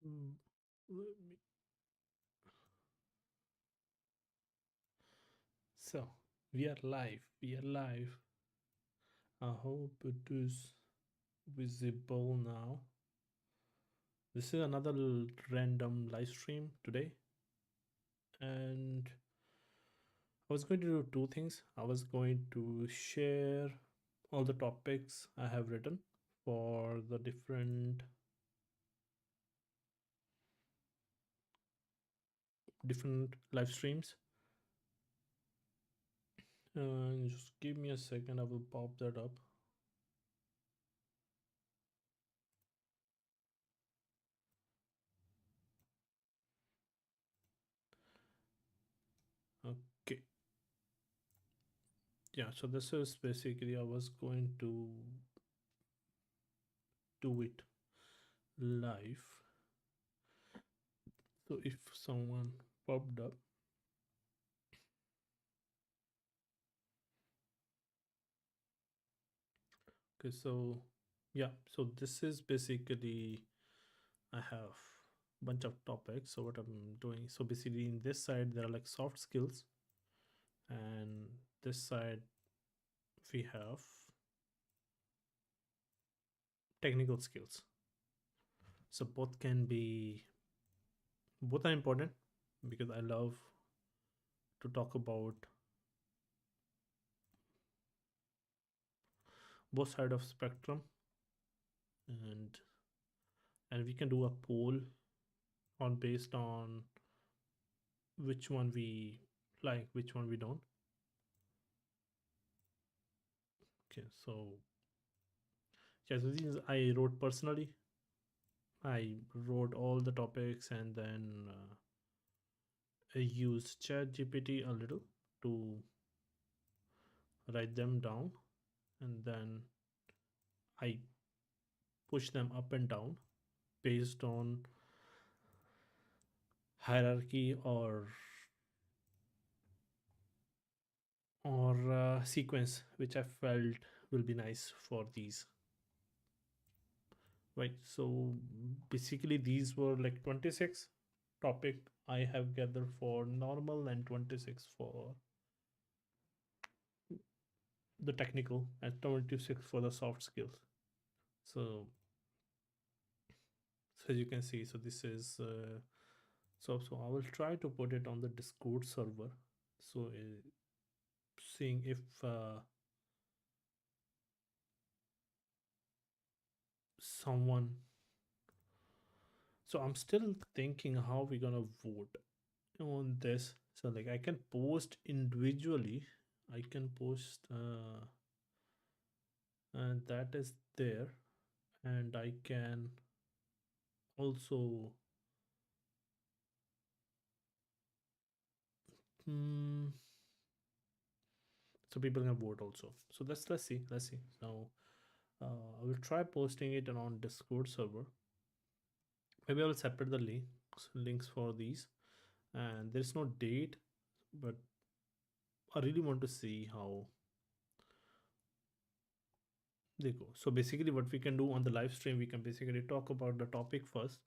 Mm, let me- So we are live. We are live. I hope it is visible now. This is another random live stream today, and I was going to do two things. I was going to share all the topics I have written for the different live streams. Just give me a second. I will pop that up. Okay. Yeah. So this is basically I was going to do it live. So if someone popped up, okay, so yeah, so this is basically I have bunch of topics. So what I'm doing, so basically in this side there are like soft skills, and this side we have technical skills. So both are important because I love to talk about both side of spectrum, and we can do a poll on based on which one we like, which one we don't. Okay, so yeah, so these I wrote personally. I wrote all the topics, and then I used Chat GPT a little to write them down, and then I push them up and down based on hierarchy or sequence which I felt will be nice for these. Right. So basically, these were like 26 topic I have gathered for normal and 26 for the technical and 26 for the soft skills. So, so as you can see, so this is so I will try to put it on the Discord server. So seeing if someone. So I'm still thinking how we're gonna vote on this. So like I can post individually. I can post and that is there, and I can also hmm, so people can vote also. So let's see. So I will try posting it on Discord server. Maybe I will separate the links for these, and there's no date, but I really want to see how they go. So basically, what we can do on the live stream, we can basically talk about the topic first,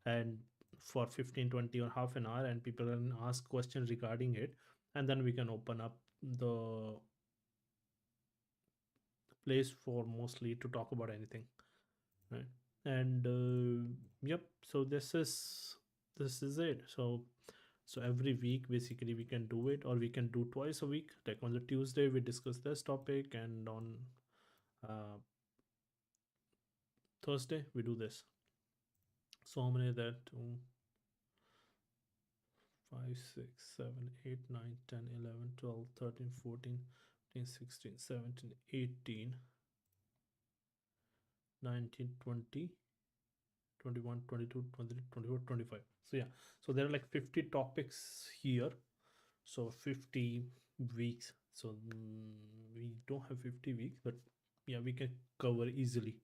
and for 15, 20, or half an hour, and people can ask questions regarding it, and then we can open up the place for mostly to talk about anything, right? And yep, so this is it. So every week basically we can do it, or we can do twice a week. Like on the Tuesday we discuss this topic, and on uh, Thursday we do this. So how many that? 5, 6, 7, 8, 9, 10, 11, 12, 13, 14, 15, 16, 17, 18, 19, 20, 21, 22, 23, 24, 25. So yeah, so there are like 50 topics here. So 50 weeks. So we don't have 50 weeks, but yeah, we can cover easily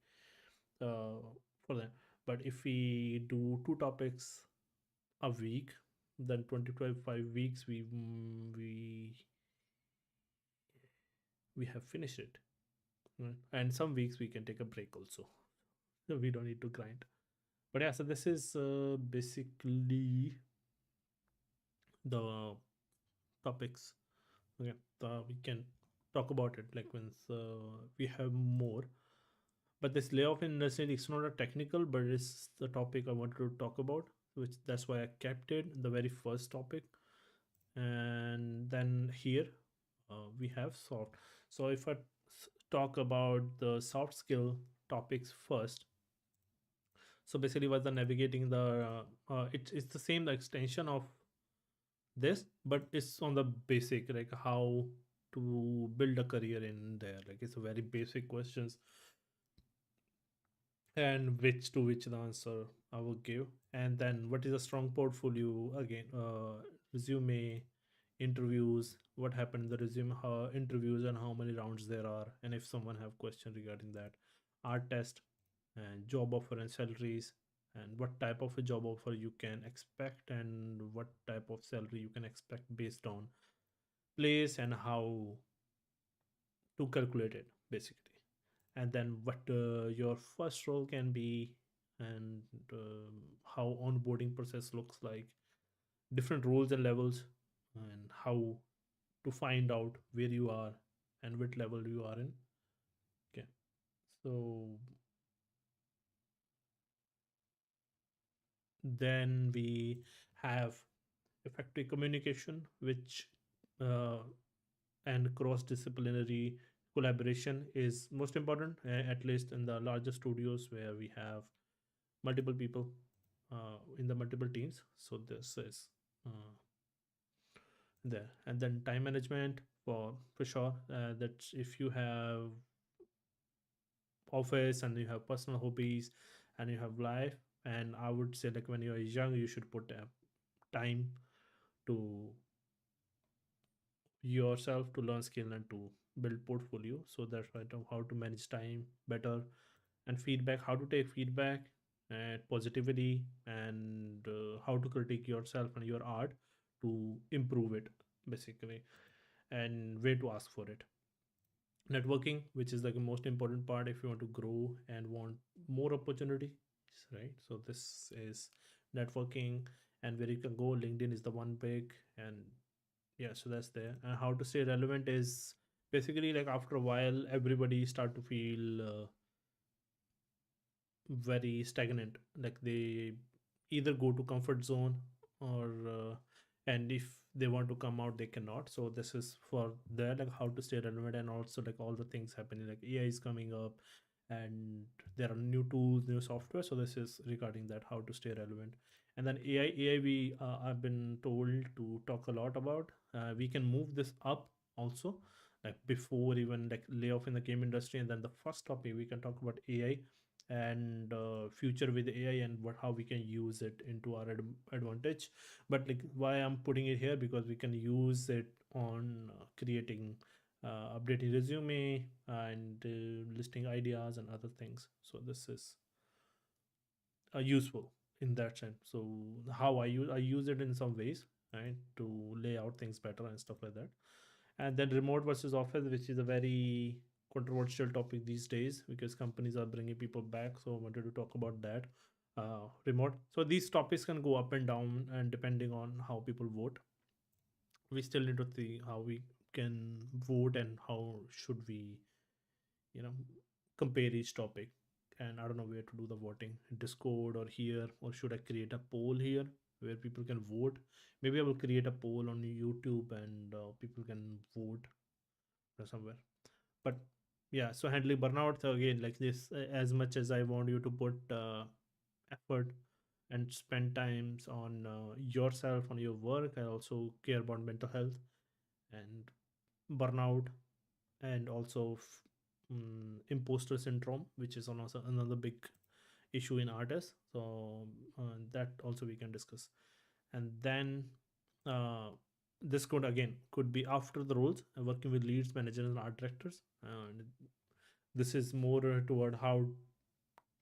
for that. But if we do two topics a week, then 25 weeks we have finished it, right? And some weeks we can take a break also. So we don't need to grind. But yeah, so this is basically the topics. Okay, we can talk about it like once we have more. But this layoff in industry, it's not a technical, but it's the topic I wanted to talk about, which that's why I kept it the very first topic. And then here we have soft. So if I talk about the soft skill topics first, so basically was the navigating the it's the same extension of this, but it's on the basic, like how to build a career in there. Like it's a very basic questions, and which to which the answer I will give. And then what is a strong portfolio again, resume, interviews, what happened in the resume, how interviews and how many rounds there are, and if someone have question regarding that, art test, and job offer and salaries, and what type of a job offer you can expect, and what type of salary you can expect based on place and how to calculate it basically. And then what your first role can be, and how onboarding process looks like, different roles and levels, and how to find out where you are and what level you are in. Okay, so then we have effective communication, which uh, and cross disciplinary collaboration is most important, at least in the larger studios where we have multiple people in the multiple teams. So this is uh, there. And then time management, for sure, that if you have office and you have personal hobbies and you have life, and I would say like when you're young you should put time to yourself to learn skill and to build portfolio. So that's why how to manage time better, and feedback, how to take feedback and positivity, and how to critique yourself and your art to improve it basically, and where to ask for it. Networking, which is like the most important part if you want to grow and want more opportunity, right? So this is networking, and where you can go. LinkedIn is the one big, and yeah, so that's there. And how to stay relevant is basically like after a while everybody start to feel very stagnant, like they either go to comfort zone, or and if they want to come out they cannot. So this is for there, like how to stay relevant. And also like all the things happening, like AI is coming up, and there are new tools, new software. So this is regarding that, how to stay relevant. And then AI we I've been told to talk a lot about. We can move this up also, like before even like layoff in the game industry. And then the first topic we can talk about AI and future with AI, and what how we can use it into our advantage. But like why I'm putting it here, because we can use it on creating updating resume and listing ideas and other things. So this is useful in that sense. So how I use it in some ways, right, to lay out things better and stuff like that. And then remote versus office, which is a very controversial topic these days because companies are bringing people back. So I wanted to talk about that. Remote, so these topics can go up and down, and depending on how people vote, we still need to see how we can vote and how should we, you know, compare each topic. And I don't know where to do the voting, Discord or here, or should I create a poll here where people can vote? Maybe I will create a poll on YouTube, and people can vote somewhere. But yeah, so handling burnout, so again like this, as much as I want you to put effort and spend times on yourself, on your work, I also care about mental health and burnout, and also imposter syndrome, which is also another big issue in artists. So that also we can discuss. And then uh, this could again could be after the roles, working with leads, managers, and art directors. And this is more toward how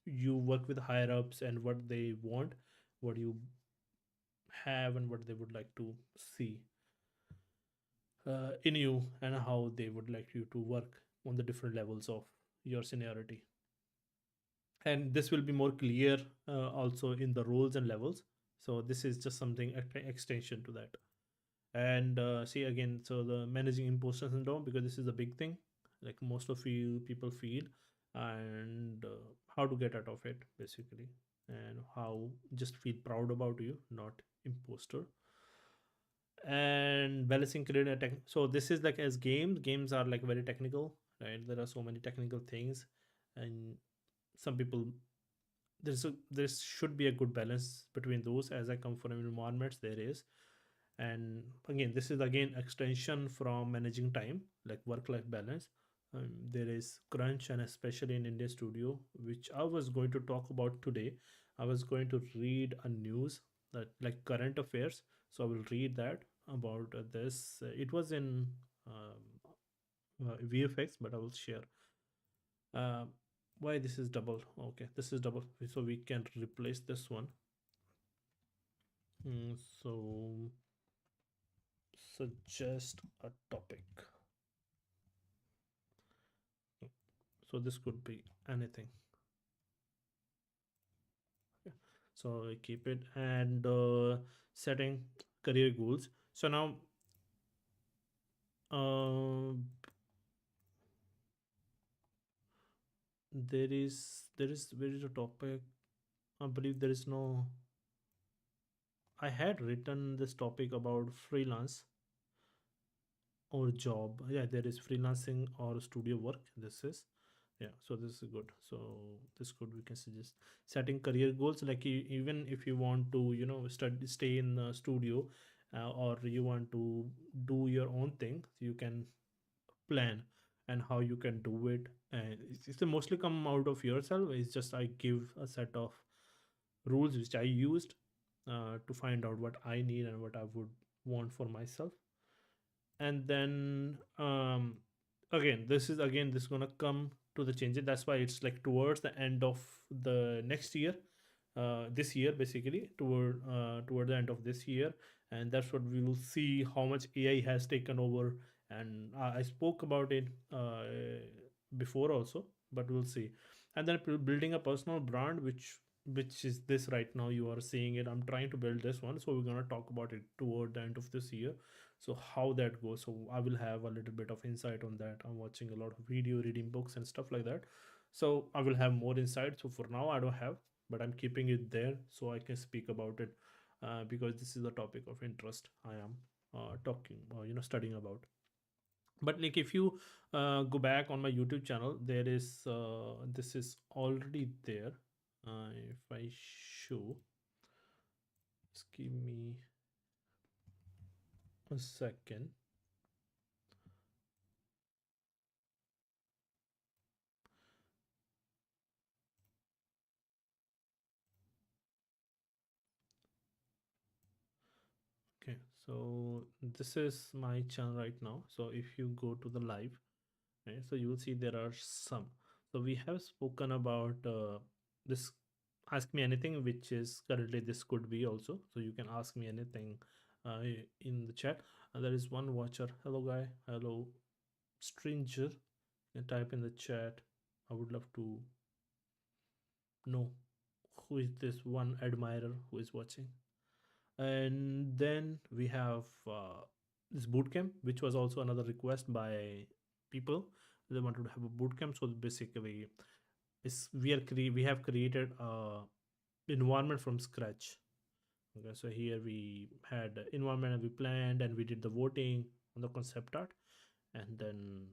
you work with higher ups and what they want, what you have, and what they would like to see in you, and how they would like you to work on the different levels of your seniority. and this will be more clear also in the roles and levels. So this is just something extension to that. And see again, so the managing imposter syndrome, because this is a big thing, like most of you people feel, and how to get out of it basically, and how just feel proud about you, not imposter. And balancing career and tech. So this is like, as games are like very technical, right? There are so many technical things, and some people, there should be a good balance between those. As I come from environments, there is. And again, this is again extension from managing time, like work life balance. There is crunch, and especially in Indian studio, which I was going to talk about today. I was going to read a news that like current affairs, so I will read that about this. It was in VFX, but I will share. uh, why this is double? Okay, this is double, so we can replace this one. So suggest a topic. So this could be anything. Yeah. So I keep it. And setting career goals. So now uh, there is a topic. I believe there is no. I had written this topic about freelance or job. Yeah, there is freelancing or studio work. This is, yeah. So this is good. So this could, we can suggest setting career goals. Like even if you want to, study, stay in the studio, or you want to do your own thing, you can plan and how you can do it. And it's mostly come out of yourself. It's just I give a set of rules which I used to find out what I need and what I would want for myself. And then again, this is gonna come to the changes. That's why it's like towards the end of the next year, this year basically, toward the end of this year. And that's what we will see, how much AI has taken over. And I spoke about it before also, but we'll see. And then building a personal brand, which is this right now, you are seeing it. I'm trying to build this one, so we're going to talk about it toward the end of this year. So how that goes, so I will have a little bit of insight on that. I'm watching a lot of video, reading books and stuff like that, so I will have more insight. So for now I don't have, but I'm keeping it there so I can speak about it, because this is a topic of interest. I am talking, studying about. But like if you go back on my YouTube channel, there is this is already there. If I show, just give me a second. Okay, so this is my channel right now. So if you go to the live, right, so you will see there are some. So we have spoken about this ask me anything, which is currently this could be also. So you can ask me anything in the chat. And there is one watcher. Hello, guy. Hello, stranger. You can type in the chat. I would love to know who is this one admirer who is watching. And then we have this bootcamp, which was also another request by people. They wanted to have a bootcamp. So basically, we have created a environment from scratch. Okay, so here we had environment and we planned and we did the voting on the concept art, and then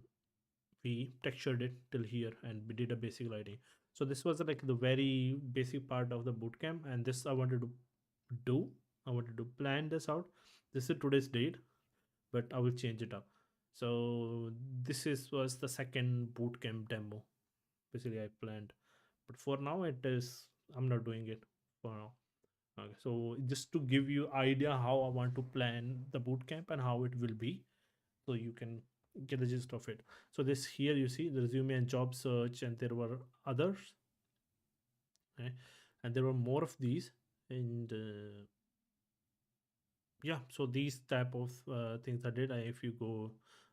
we textured it till here and we did a basic lighting. So this was like the very basic part of the bootcamp, and this I wanted to do. I wanted to plan this out. This is today's date, but I will change it up. So this is was the second bootcamp demo. Basically, I planned, but for now it is, I'm not doing it for now. Okay, so just to give you idea how I want to plan the bootcamp and how it will be, so you can get the gist of it. So this here you see the resume and job search, and there were others, okay? And there were more of these. And yeah, so these type of things I did. If you go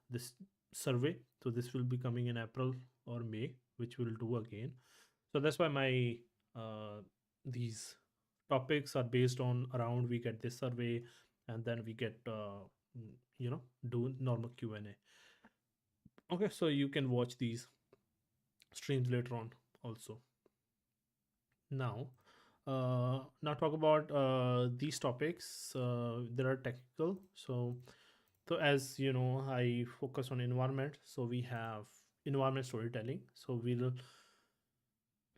this survey, so this will be coming in April or May, which we'll do again. So that's why my these topics are based on around we get this survey, and then we get you know, do normal Q&A. Okay, so you can watch these streams later on also. Now, now talk about these topics. There are technical. So as you know, I focus on environment. So we have environment storytelling. So we'll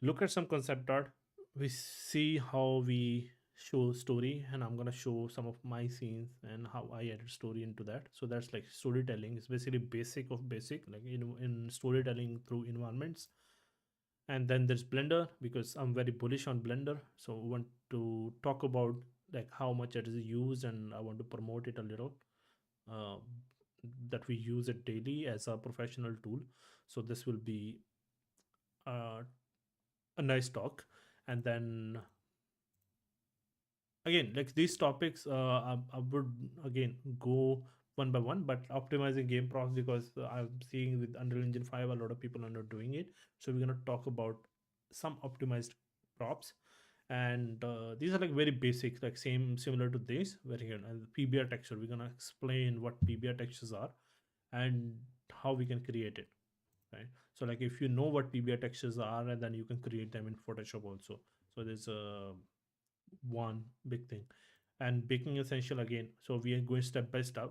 look at some concept art. We see how we show story, and I'm gonna show some of my scenes and how I added story into that. So that's like storytelling. It's basically basic of basic, like in storytelling through environments. And then there's Blender, because I'm very bullish on Blender, so I want to talk about like how much it is used, and I want to promote it a little, uh, that we use it daily as a professional tool. So this will be uh, a nice talk. And then again, like these topics, I would again go one by one, but optimizing game props, because I'm seeing with Unreal Engine 5 a lot of people are not doing it. So we're going to talk about some optimized props. And these are like very basic, like similar to this very here. And PBR texture, we're going to explain what PBR textures are and how we can create it, right? So like if you know what PBR textures are, and then you can create them in Photoshop also. So there's one big thing. And baking essential, again, so we are going step by step,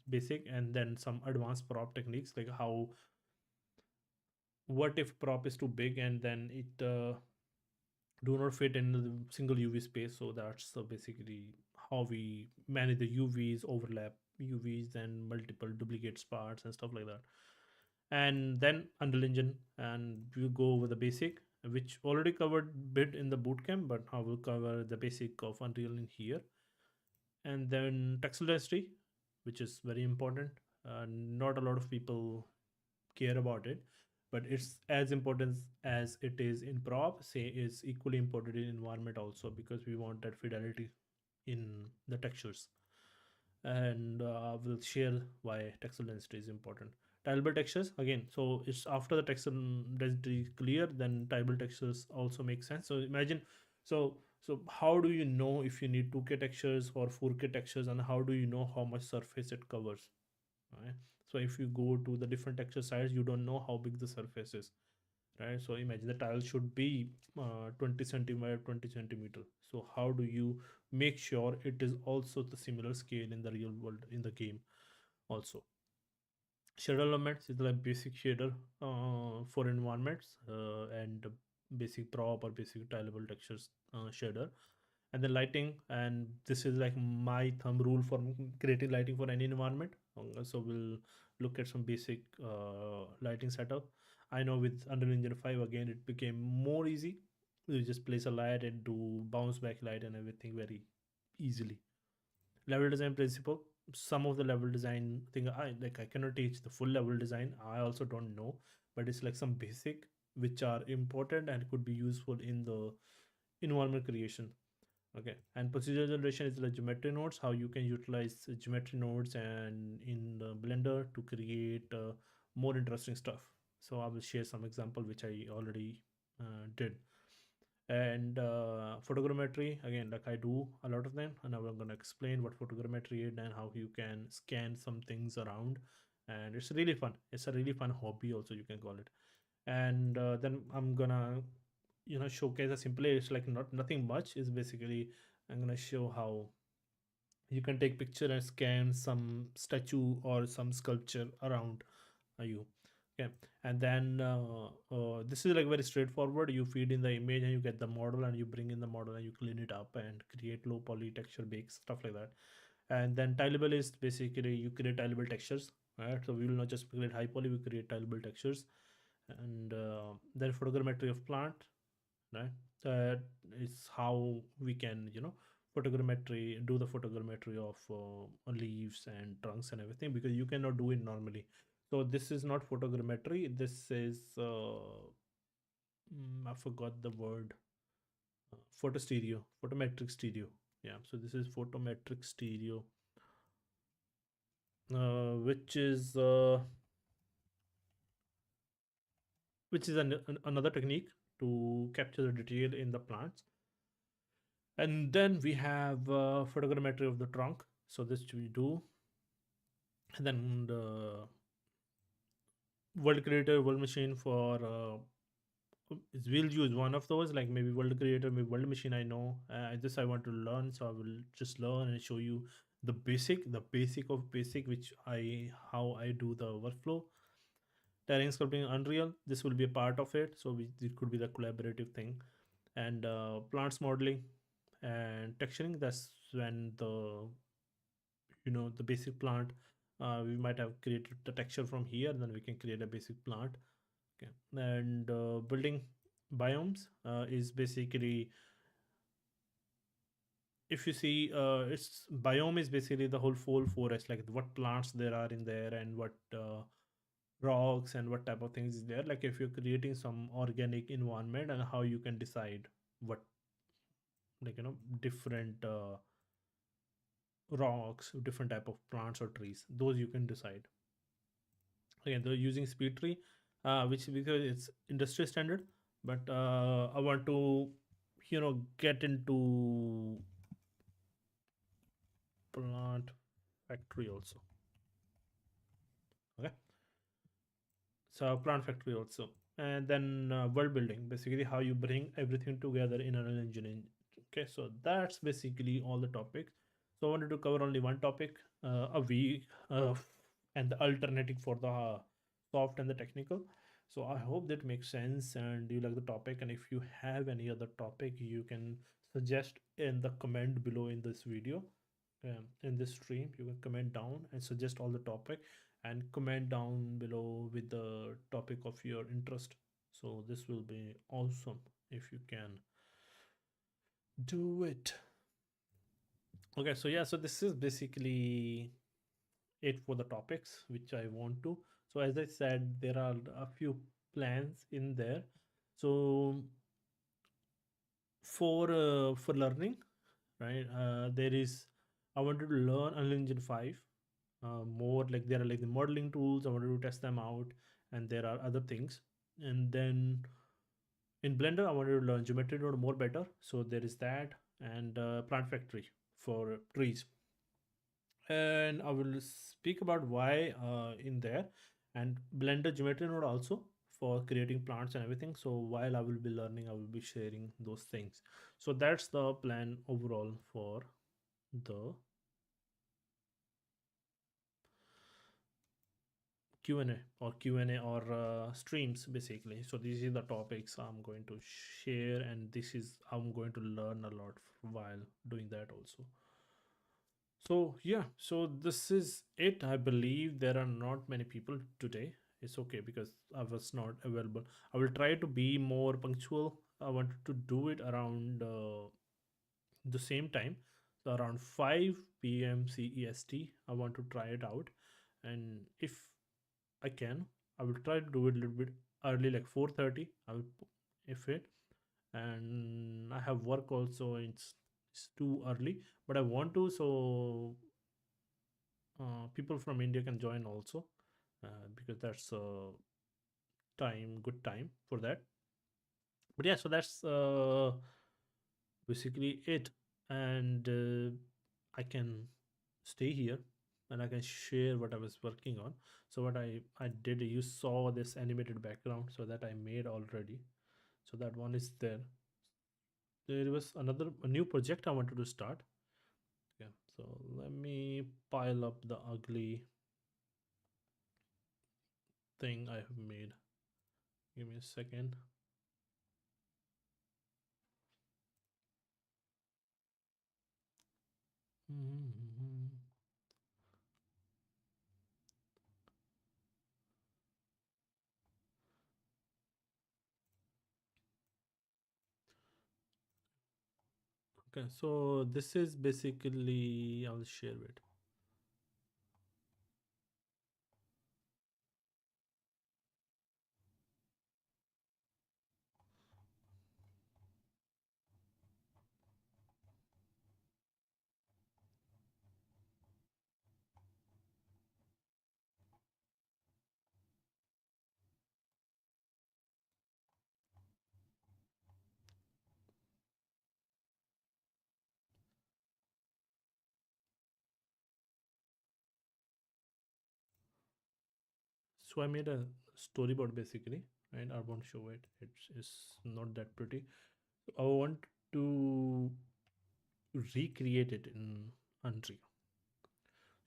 basic, and then some advanced prop techniques, like how, what if prop is too big and then it do not fit in the single UV space. So that's basically how we manage the UVs, overlap UVs, and multiple duplicate spots and stuff like that. And then Unreal Engine, and we go over the basic, which already covered bit in the bootcamp, but I will cover the basic of Unreal in here. And then textile density, which is very important. Not a lot of people care about it, but it's as important as it is in prop, say is equally important in environment also, because we want that fidelity in the textures. And we'll share why textile density is important. Tileable textures, again, so it's after the textile density clear, then tileable textures also make sense. So imagine, so how do you know if you need 2K textures or 4K textures, and how do you know how much surface it covers, right? So if you go to the different texture size, you don't know how big the surface is, right? So imagine the tile should be 20 centimeter 20 centimeter. So how do you make sure it is also the similar scale in the real world in the game also? Shader elements is like basic shader for environments, and basic prop or basic tileable textures shader. And then lighting, and this is like my thumb rule for creating lighting for any environment. So we'll look at some basic lighting setup. I know with Unreal Engine 5 again it became more easy. You just place a light and do bounce back light and everything very easily. Level design principle, some of the level design thing, I cannot teach the full level design, I also don't know, but it's like some basic which are important and could be useful in the environment creation. Okay, and procedure generation is like geometry nodes, how you can utilize geometry nodes and in the Blender to create more interesting stuff. So I will share some example which I already did. And photogrammetry, again, like I do a lot of them, and I'm going to explain what photogrammetry is and how you can scan some things around. And it's really fun, it's a really fun hobby also, you can call it. And then I'm gonna, you know, showcase a simply, it's like not nothing much, is basically I'm gonna show how you can take picture and scan some statue or some sculpture around you. Okay, and then this is like very straightforward. You feed in the image and you get the model, and you bring in the model and you clean it up and create low poly texture bakes, stuff like that. And then tileable is basically you create tileable textures, right? So we will not just create high poly, we create tileable textures. And then photogrammetry of plant, right? That is how we can, you know, photogrammetry, do the photogrammetry of leaves and trunks and everything, because you cannot do it normally. So this is not photogrammetry, this is I forgot the word, photo stereo, photometric stereo. Yeah, so this is photometric stereo, which is another technique. to capture the detail in the plants. And then we have photogrammetry of the trunk. So this we do. And then the world creator, world machine for we'll use one of those, like maybe world creator, maybe world machine. I know this I want to learn, so I will just learn and show you the basic of basic, which I how I do the workflow. Terrain sculpting Unreal, this will be a part of it, so it could be the collaborative thing. And plants modeling and texturing, that's when the basic plant, we might have created the texture from here, then we can create a basic plant. Okay. And building biomes is basically, if you see, it's biome is basically the whole full forest, like what plants there are in there, and what rocks and what type of things is there, like if you're creating some organic environment, and how you can decide what, like different rocks, different type of plants or trees, those you can decide. Again, they're using speed tree, which because it's industry standard, but I want to get into plant factory also. Okay, so plant factory also. And then world building, basically how you bring everything together in an engine. Okay, so that's basically all the topics. So I wanted to cover only one topic a week, and the alternative for the soft and the technical. So I hope that makes sense and you like the topic. And if you have any other topic, you can suggest in the comment below in this video. In this stream, you can comment down and suggest all the topic, and comment down below with the topic of your interest. So this will be awesome if you can do it. Okay, so yeah, so this is basically it for the topics which I want to. So as I said, there are a few plans in there. So for learning, right? There is, I wanted to learn Unreal Engine 5 more, like there are like the modeling tools. I wanted to test them out, and there are other things. And then in Blender, I wanted to learn geometry node more better. So there is that, and Plant Factory for trees. And I will speak about why in there, and Blender geometry node also for creating plants and everything. So while I will be learning, I will be sharing those things. So that's the plan overall for the Q&A or Q&A or streams basically. So these are the topics I'm going to share, and this is I'm going to learn a lot while doing that also. So yeah, so this is it. I believe there are not many people today. It's okay because I was not available. I will try to be more punctual. I wanted to do it around the same time, so around 5 p.m. CEST. I want to try it out, and if I can, I will try to do it a little bit early, like 4:30. I will, if it, and I have work also. It's too early, but I want to, so people from India can join also, because that's good time for that. But yeah, so that's basically it, and I can stay here and I can share what I was working on. So what I did, you saw this animated background, so that I made already. So that one is there. There was a new project I wanted to start. Yeah. So let me pile up the ugly thing I have made. Give me a second. Mhm. Okay, so this is basically, I'll share it. So I made a storyboard basically, and I won't show it. It's not that pretty. I want to recreate it in Unreal.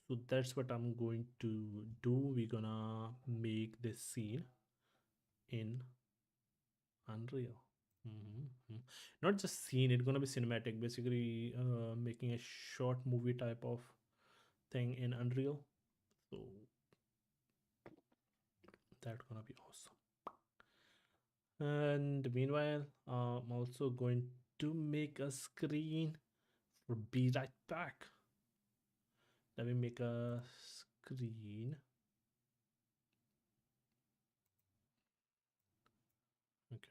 So that's what I'm going to do. We're gonna make this scene in Unreal. Mhm. Not just scene, it's gonna be cinematic, basically making a short movie type of thing in Unreal. So that's gonna be awesome. And meanwhile, I'm also going to make a screen for Be Right Back. Let me make a screen. Okay.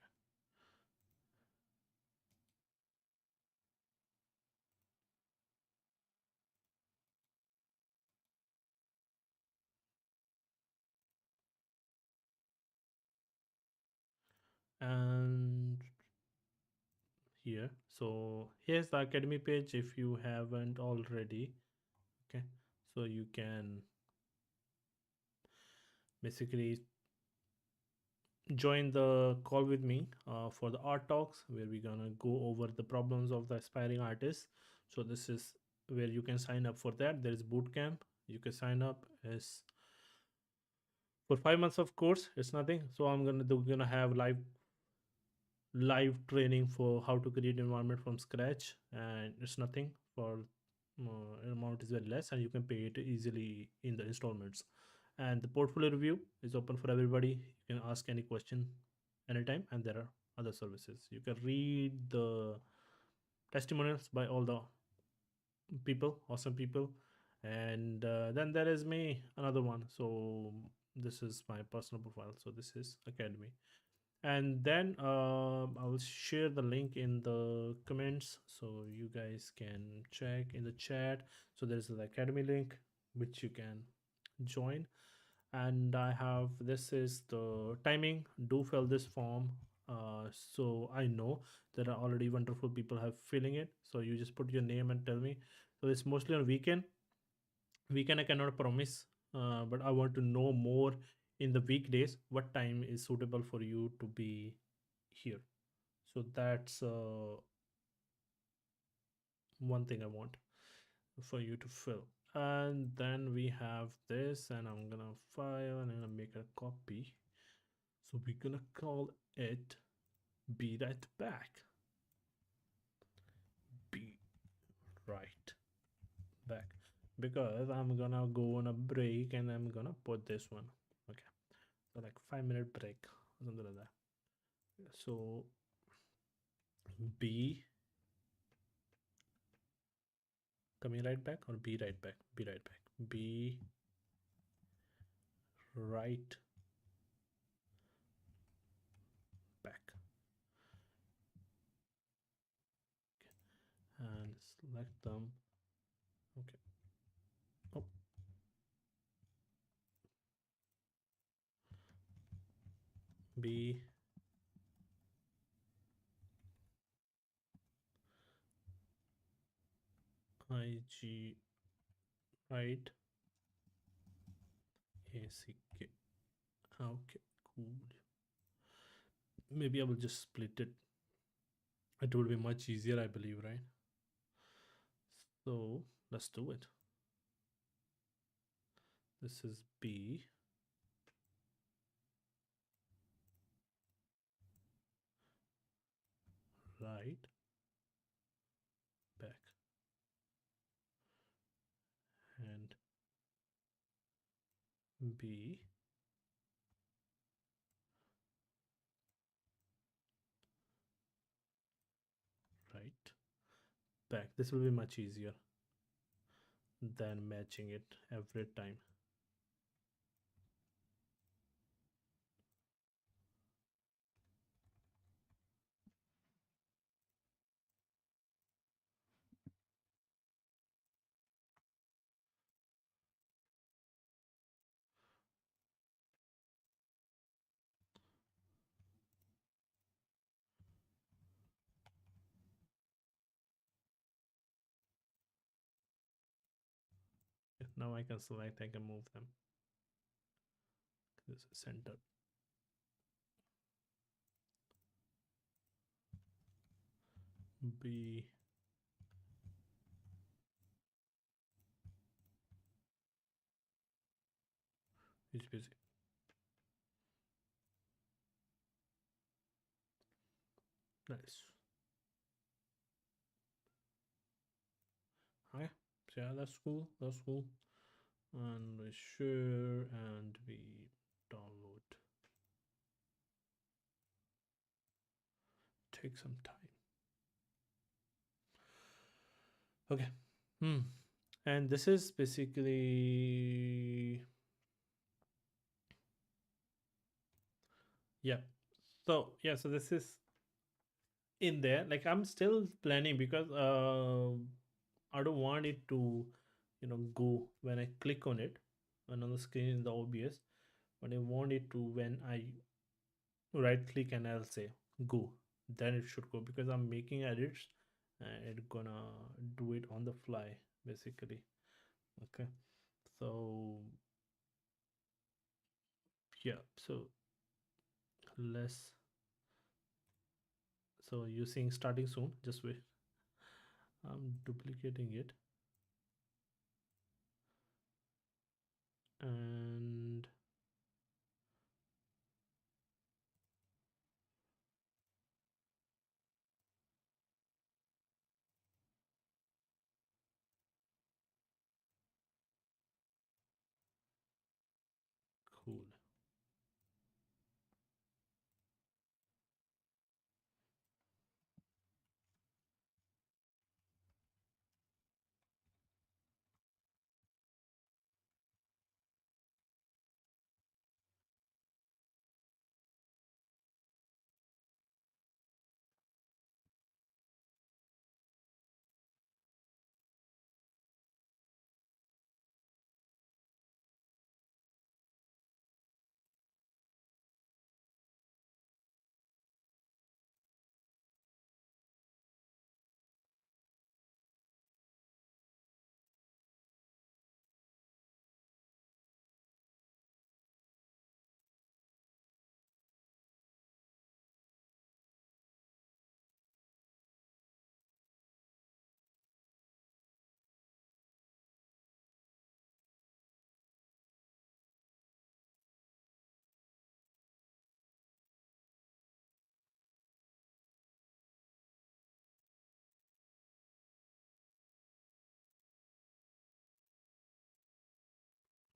And here, so here's the Academy page if you haven't already. Okay. So you can basically join the call with me for the art talks where we're gonna go over the problems of the aspiring artists. So this is where you can sign up for that. There is boot camp. You can sign up as for 5 months of course. It's nothing. So I'm gonna have live training for how to create environment from scratch, and it's nothing for amount is very less, and you can pay it easily in the installments. And the portfolio review is open for everybody. You can ask any question anytime, and there are other services. You can read the testimonials by all the people, awesome people. And then there is me, another one. So this is my personal profile. So this is Academy. And then I'll share the link in the comments so you guys can check in the chat. So there's the Academy link which you can join. And I have, this is the timing. Do fill this form. So I know there are already wonderful people have filling it. So you just put your name and tell me. So it's mostly on weekend. Weekend I cannot promise, but I want to know more in the weekdays what time is suitable for you to be here. So that's one thing I want for you to fill. And then we have this, and I'm gonna file and I'm gonna make a copy. So we're gonna call it Be Right Back. Be Right Back. Because I'm gonna go on a break and I'm gonna put this one. Okay. So like 5 minute break, something like that. So be coming right back or be right back? Be right back. Be right back. And select them. Okay. Oh, B I G right A C K. Okay, cool. Maybe I will just split it. It will be much easier, I believe, right? So let's do it. This is B right back and B right back. This will be much easier than matching it every time. Now I can select, I can move them. this is center. B is busy. Nice. Okay. So yeah, that's cool. That's cool. And we share and we download. Take some time. Okay. And this is basically, yeah. So yeah, so this is in there. Like I'm still planning because I don't want it to, go when I click on it and on the screen in the OBS, but I want it to when I right click and I'll say go, then it should go because I'm making edits and it's gonna do it on the fly basically. Okay. So yeah, so less. So you're seeing starting soon, just wait. I'm duplicating it and cool.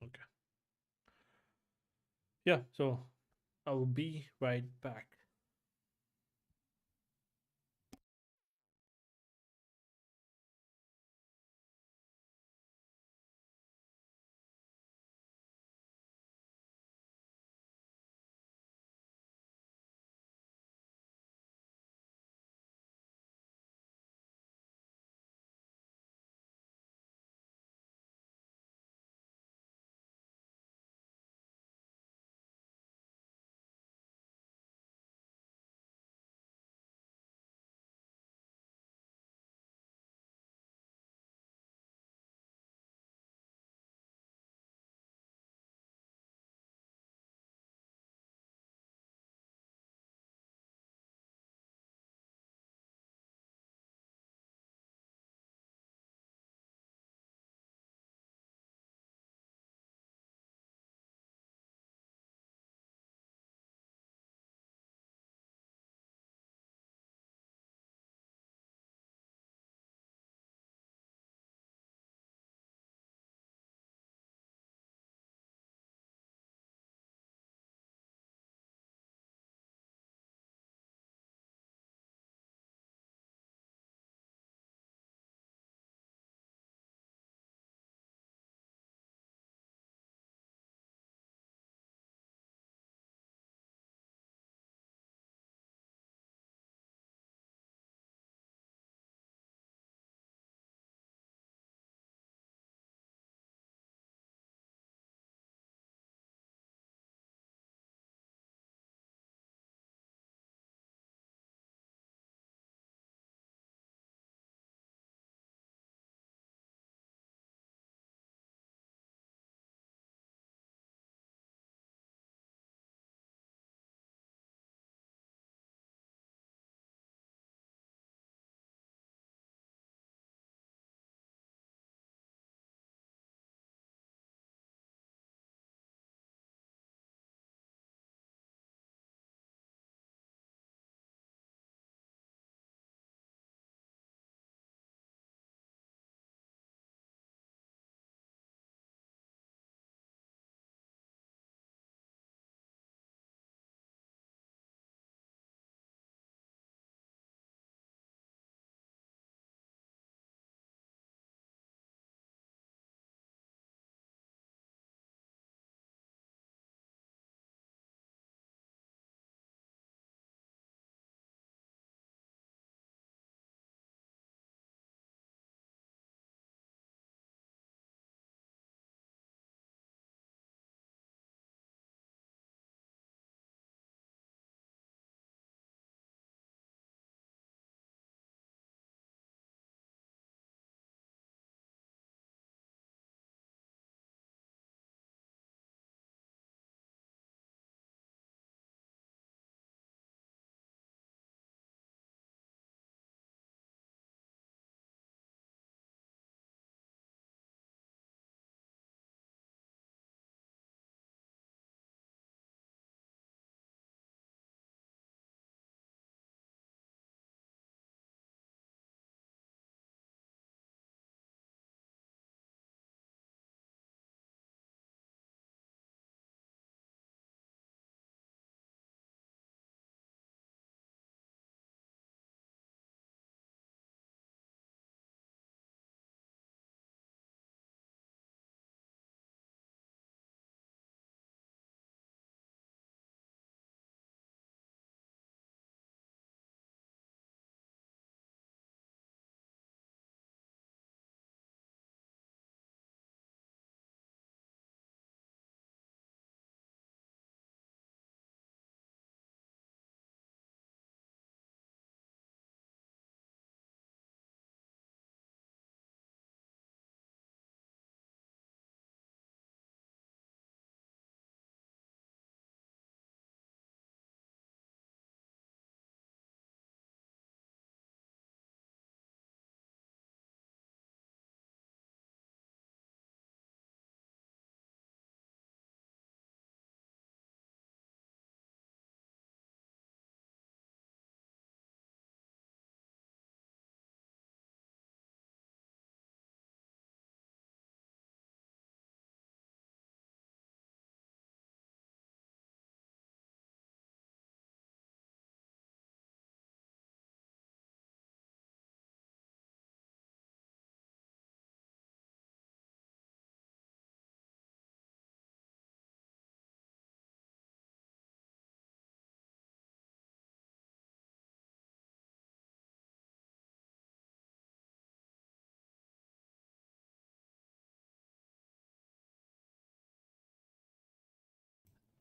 Okay. Yeah, so I'll be right back.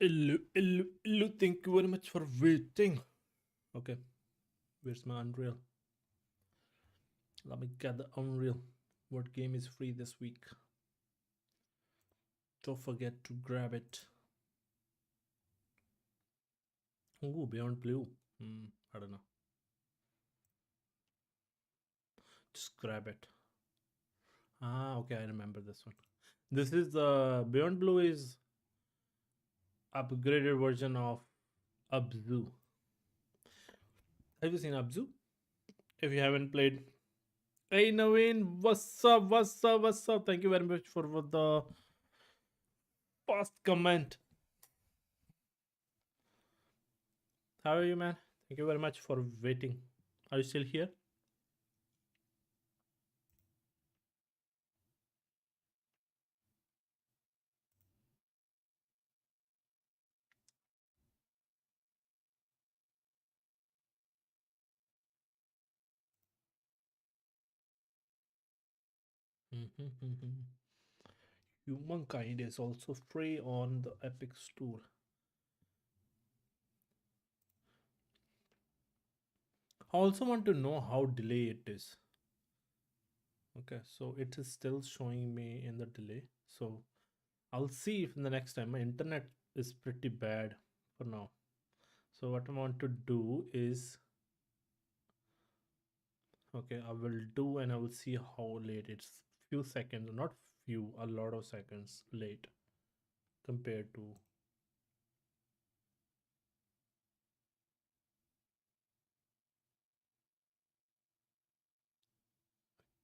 Hello, hello, hello. Thank you very much for waiting. Okay, where's my Unreal? Let me get the Unreal. What game is free this week? Don't forget to grab it. Oh, Beyond Blue. I don't know. Just grab it. Ah, okay, I remember this one. This is the Beyond Blue is upgraded version of Abzu. Have you seen Abzu? If you haven't played, hey Naveen, what's up? What's up? What's up? Thank you very much for the first comment. How are you, man? Thank you very much for waiting. Are you still here? Humankind is also free on the Epic Store. I also want to know how delay it is. Okay, so it is still showing me in the delay. So I'll see if in the next time my internet is pretty bad for now. So what I want to do is, okay, I will do and I will see how late it's. Few seconds, not few, a lot of seconds late compared to.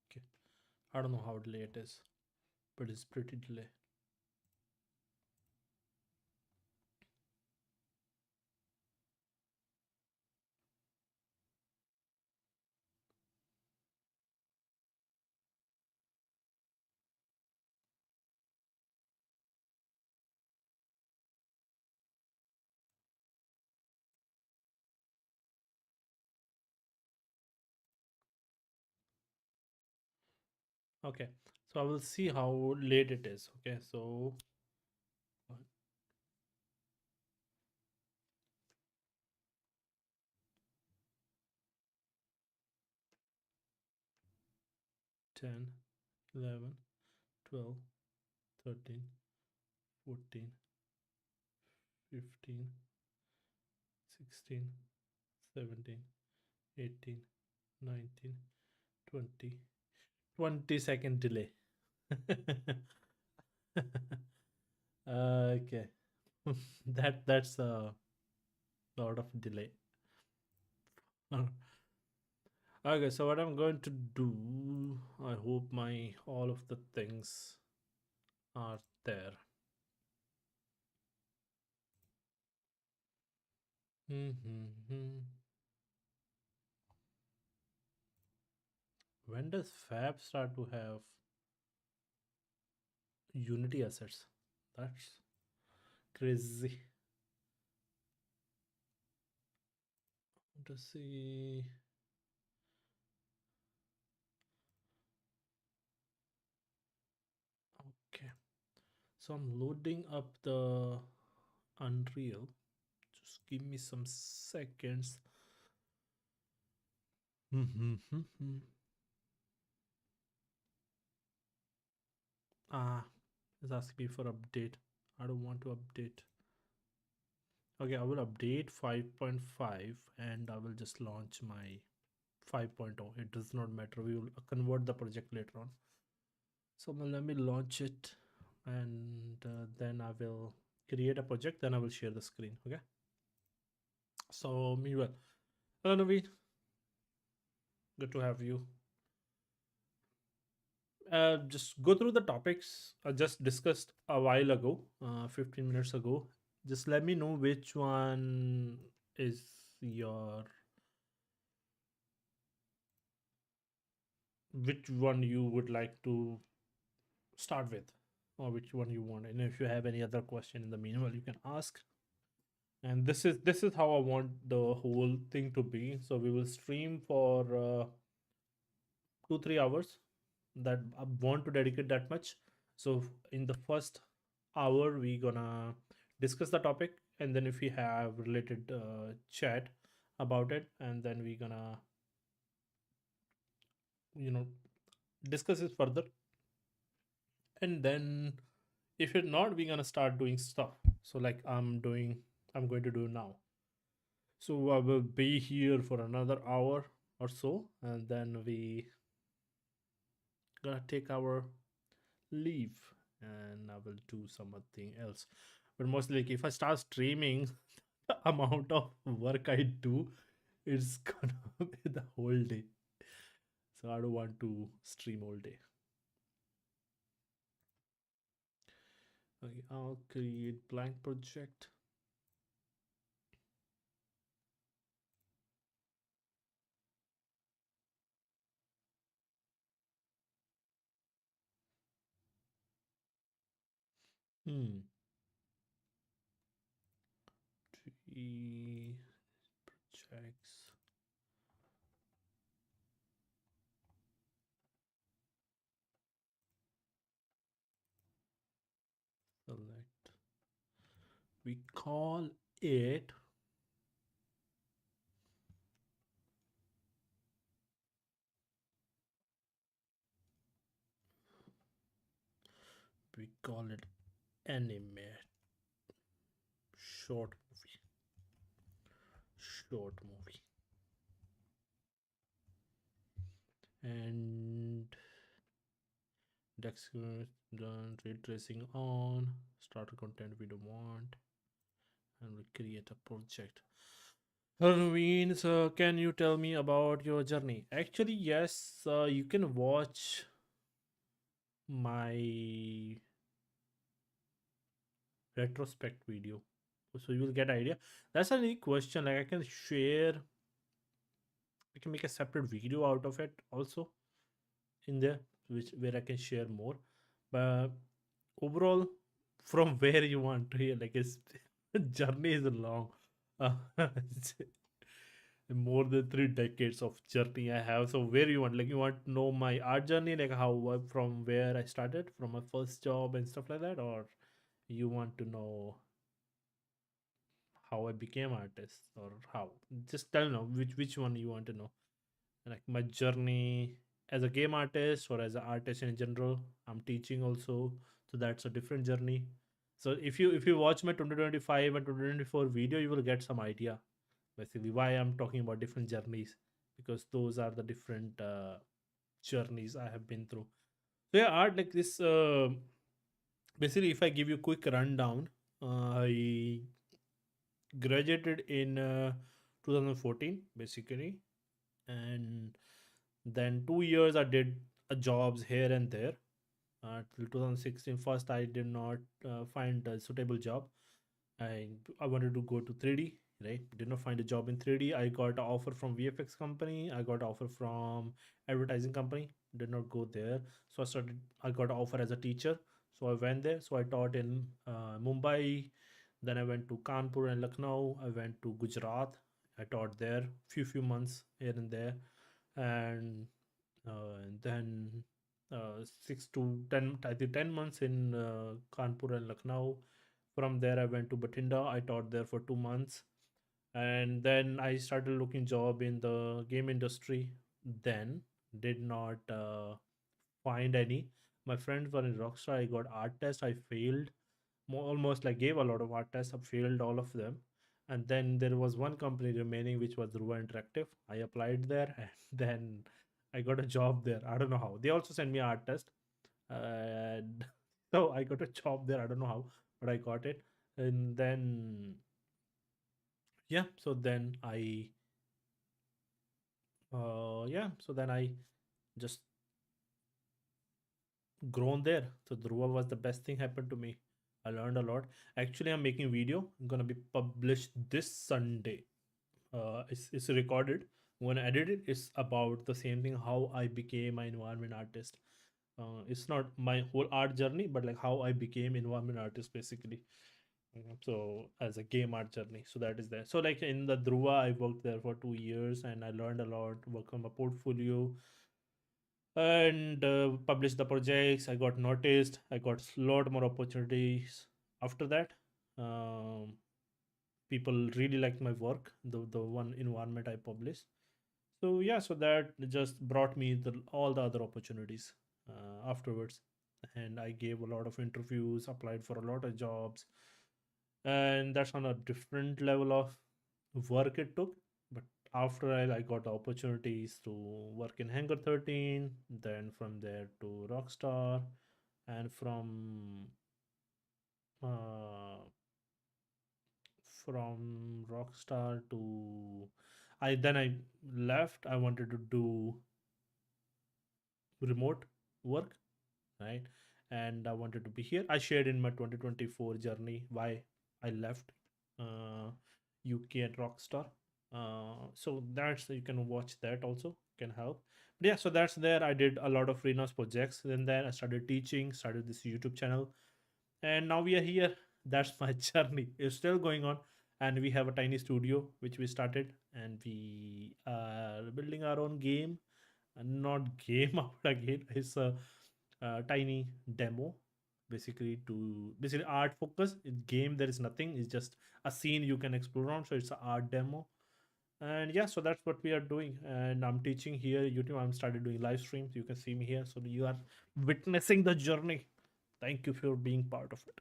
Okay, I don't know how delay it is, but it's pretty delay. Okay, so I will see how late it is. Okay, so 10, 11, 12, 13, 14, 15, 16, 17, 18, 19, 20, 20-second delay. Okay. That's a lot of delay. Okay, so what I'm going to do, I hope my all of the things are there. Mm-hmm. When does Fab start to have Unity assets? That's crazy. To see. Okay, so I'm loading up the Unreal. Just give me some seconds. Ah, it's asking me for update. I don't want to update. Okay, I will update 5.5 and I will just launch my 5.0. It does not matter. We will convert the project later on. So let me launch it and then I will create a project. Then I will share the screen. Okay. So meanwhile, hello Naveen. Good to have you. Just go through the topics I just discussed a while ago, 15 minutes ago. Just let me know which one is your, which one you would like to start with, or which one you want. And if you have any other question in the meanwhile, you can ask. And this is how I want the whole thing to be. So we will stream for 2-3 hours. That I want to dedicate that much. So in the first hour, we gonna discuss the topic, and then if we have related chat about it, and then we gonna, you know, discuss it further. And then if you're not, we're gonna start doing stuff. So like I'm going to do now. So I will be here for another hour or so, and then we gonna take our leave, and I will do something else. But mostly, like, if I start streaming, the amount of work I do, it's gonna be the whole day. So I don't want to stream all day. Okay, I'll create blank project. Hmm. Three projects. Select. We call it. We call it anime short movie. Short movie. And Dex done, ray tracing on, starter content we don't want, and we create a project. Harveen, so can you tell me about your journey? Actually, yes, you can watch my retrospect video, so you will get idea. That's a unique question. Like, I can share, I can make a separate video out of it also in there, which where I can share more. But overall, from where you want to hear, like, it's journey is long. It's more than 3 decades of journey I have. So where you want, like, you want to know my art journey, like how from where I started, from my first job and stuff like that, or you want to know how I became artist, or how? Just tell me which one you want to know. Like my journey as a game artist or as an artist in general. I'm teaching also, so that's a different journey. So if you watch my 2025 and 2024 video, you will get some idea basically why I'm talking about different journeys, because those are the different journeys I have been through. So yeah, art like this. Basically, if I give you a quick rundown, I graduated in 2014 basically, and then 2 years I did jobs here and there. Till 2016, first I did not find a suitable job. I I wanted to go to 3D, right? Did not find a job in 3D. I got an offer from VFX company. I got an offer from advertising company. Did not go there. So I got an offer as a teacher. So I went there. So I taught in Mumbai. Then I went to Kanpur and Lucknow. I went to Gujarat. I taught there few months here and there, and then 6 to 10, I think 10 months in Kanpur and Lucknow. From there, I went to Batinda. I taught there for 2 months, and then I started looking job in the game industry. Then did not find any. My friends were in Rockstar. I got art test. I failed. Almost like gave a lot of art tests. I failed all of them. And then there was one company remaining, which was Dhruva Interactive. I applied there, and then I got a job there. I don't know how. They also sent me art test, and so I got a job there. I don't know how, but I got it. And then yeah, so then I just grown there. So Dhruva was the best thing happened to me. I learned a lot. Actually, I'm making video. I'm gonna be published this Sunday. It's recorded. When I edit it, it's about the same thing, how I became an environment artist. It's not my whole art journey, but like how I became environment artist basically. So as a game art journey, so that is there. So like in the Dhruva, I worked there for 2 years and I learned a lot, worked on my portfolio, and published the projects. I got noticed. I got a lot more opportunities after that. Um, People really liked my work, the one environment I published. So yeah, so that just brought me all the other opportunities afterwards, and I gave a lot of interviews, applied for a lot of jobs, and that's on a different level of work it took. But after I got the opportunities to work in Hangar 13, then from there to Rockstar, and uh, from Rockstar to I left. I wanted to do remote work, right? And I wanted to be here. I shared in my 2024 journey why I left uh, UK and Rockstar. So that's, you can watch that also, can help. But yeah, so that's there. I did a lot of freelance projects. Then I started teaching, started this YouTube channel, and now we are here. That's my journey. It's still going on, and we have a tiny studio which we started, and we are building our own game. Not game out again. It's a tiny demo, basically art focus. In game there is nothing, it's just a scene you can explore on, so it's an art demo. And yeah, so that's what we are doing, and I'm teaching here YouTube. I'm started doing live streams, you can see me here, so you are witnessing the journey. Thank you for being part of it.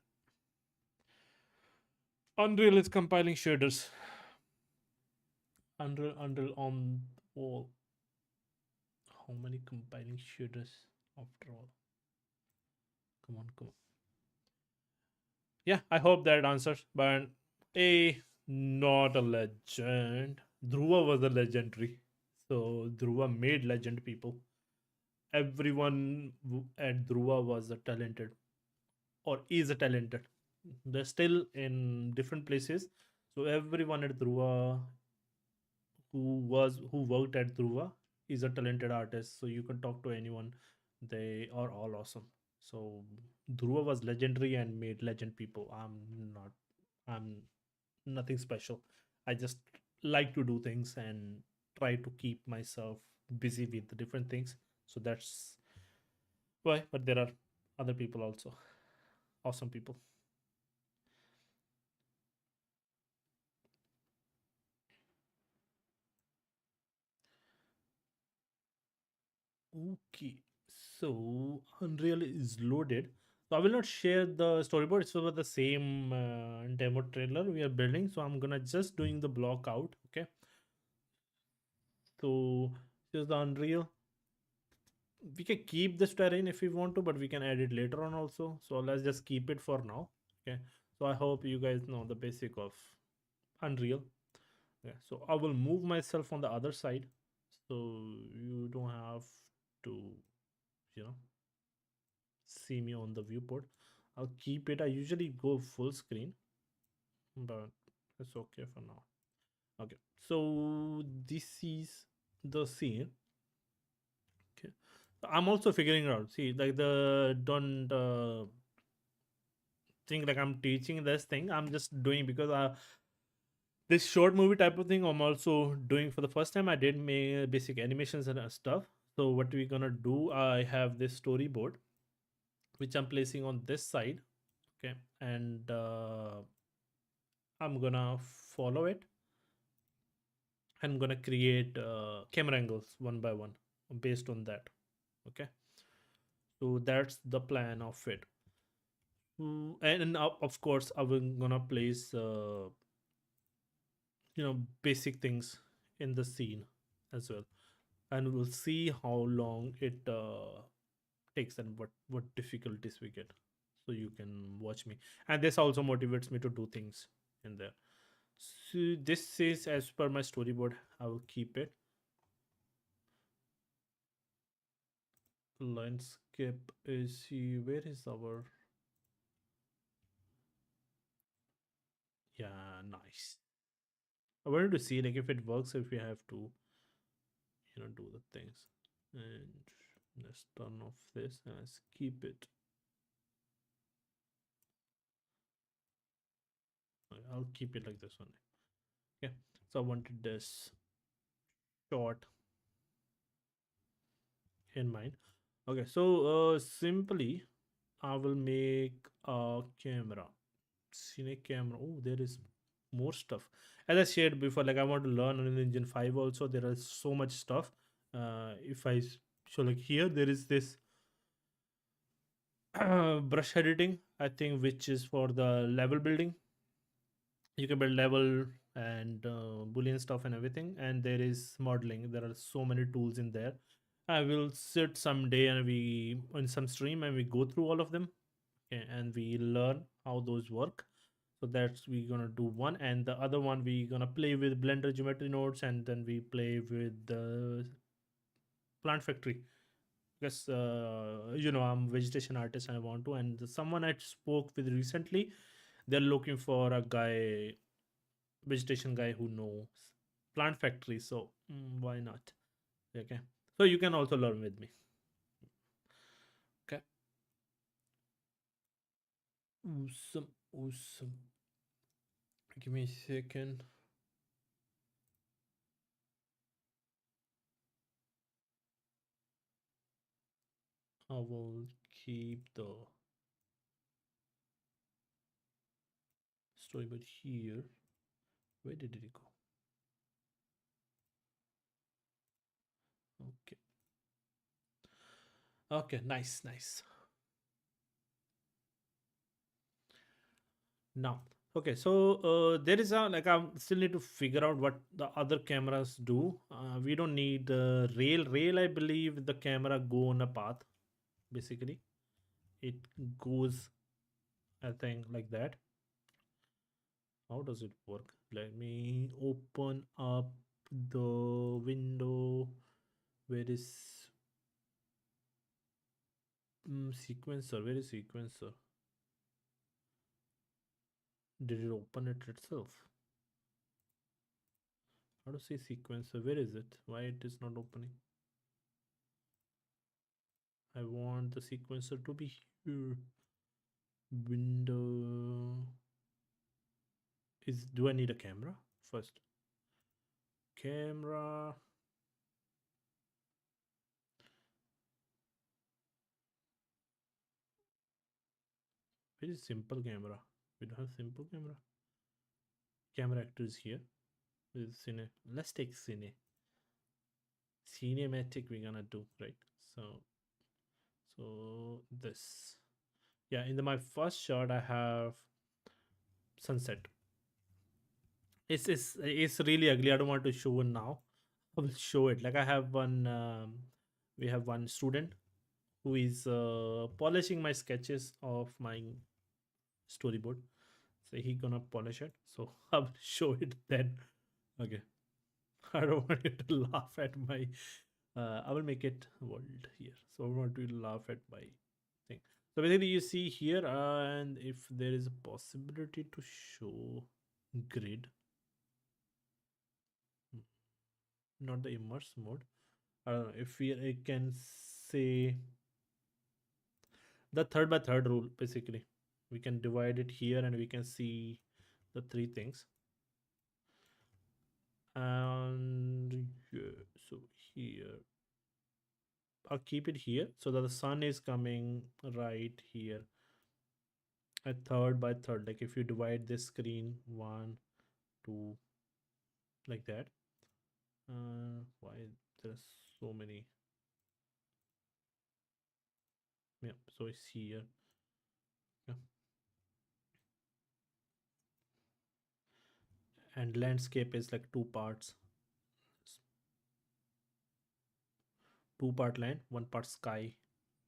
Unreal is compiling shaders. Unreal on all. How many compiling shaders after all? Come on, come on. Yeah, I hope that answers. But a not a legend. Dhruva was a legendary. So Dhruva made legend people. Everyone at Dhruva was a talented or is a talented. They're still in different places. So everyone at Dhruva who worked at Dhruva is a talented artist. So you can talk to anyone. They are all awesome. So Dhruva was legendary and made legend people. I'm nothing special. I just like to do things and try to keep myself busy with the different things. So that's why. But there are other people also, awesome people. Okay, so Unreal is loaded. So I will not share the storyboard. It's over the same demo trailer we are building. So I'm gonna just doing the block out. Okay, so here's the Unreal. We can keep this terrain if we want to, but we can add it later on also. So let's just keep it for now. Okay, so I hope you guys know the basic of Unreal. Yeah, so I will move myself on the other side, so you don't have to, you know, see me on the viewport. I'll keep it. I usually go full screen, but it's okay for now. Okay, so this is the scene. Okay, I'm also figuring it out. See, like the don't think like I'm teaching this thing. I'm just doing because this short movie type of thing I'm also doing for the first time. I did make basic animations and stuff. So what we're gonna do? I have this storyboard which I'm placing on this side. Okay, and I'm gonna follow it. I'm gonna create camera angles one by one based on that. Okay, so that's the plan of it. And of course, I'm gonna place basic things in the scene as well, and we'll see how long it takes and what difficulties we get. So you can watch me, and this also motivates me to do things in there. So this is as per my storyboard. I will keep it. Landscape is here. Where is our? Yeah, nice. I wanted to see like if it works, if we have to, do the things. And let's turn off this and let's keep it. Okay, I'll keep it like this one. Okay. So I wanted this short in mind. Okay, so simply I will make a camera. Cine camera. Oh, there is more stuff. As I shared before, like I want to learn on Engine 5 also. There is so much stuff. If I show like here, there is this brush editing, I think, which is for the level building. You can build level and boolean stuff and everything. And there is modeling. There are so many tools in there. I will sit someday and we on some stream and we go through all of them. Okay, and we learn how those work. So that's we gonna do one, and the other one we gonna play with Blender geometry nodes, and then we play with the plant factory. Because I'm vegetation artist and I want to, and someone I spoke with recently, they're looking for a guy, vegetation guy who knows plant factory. So why not? Okay, so you can also learn with me. Okay, awesome, awesome. Give me a second. I will keep the storyboard here. Where did it go? Okay. Okay, nice, nice. Now, okay, so there is a like I still need to figure out what the other cameras do. We don't need rail. Rail, I believe the camera go on a path. Basically, it goes, I think, like that. How does it work? Let me open up the window. Where is sequencer? Where is sequencer? Did it open it itself? How to say sequencer? Where is it? Why it is not opening? I want the sequencer to be here. Window is. Do I need a camera first? Camera. Where is simple camera? We don't have simple camera. Camera actor is here. This is cine. Let's take cine. Cinematic we're gonna do, right? So this. Yeah, in my first shot I have sunset. It's really ugly. I don't want to show it now. I will show it. Like I have one. We have one student who is polishing my sketches of my storyboard. So he gonna polish it. So I will show it then. Okay. I don't want you to laugh at my. I will make it world here. So I want you to laugh at my thing. So basically, you see here, and if there is a possibility to show grid, not the immerse mode. I don't know if we I can say the third by third rule. Basically, we can divide it here, and we can see the three things. And yeah, so here I'll keep it here so that the sun is coming right here at third by third. Like if you divide this screen one, two, like that. Why there's so many? Yeah, so it's here. Yeah. And landscape is like two parts, two part land, one part sky.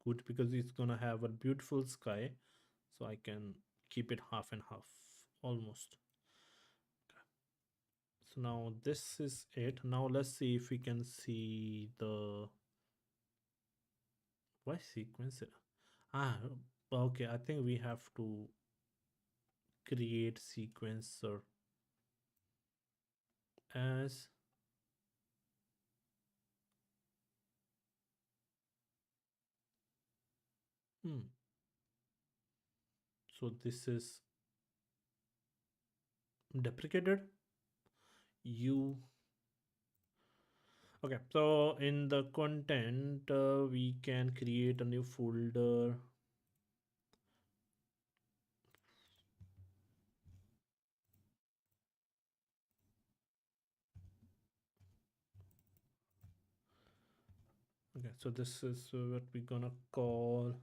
Good, because it's gonna have a beautiful sky, so I can keep it half and half almost. So now this is it. Now let's see if we can see the why sequence. Ah, okay. I think we have to create sequencer as hmm. So this is deprecated. You okay? So in the content, we can create a new folder. So this is what we're gonna call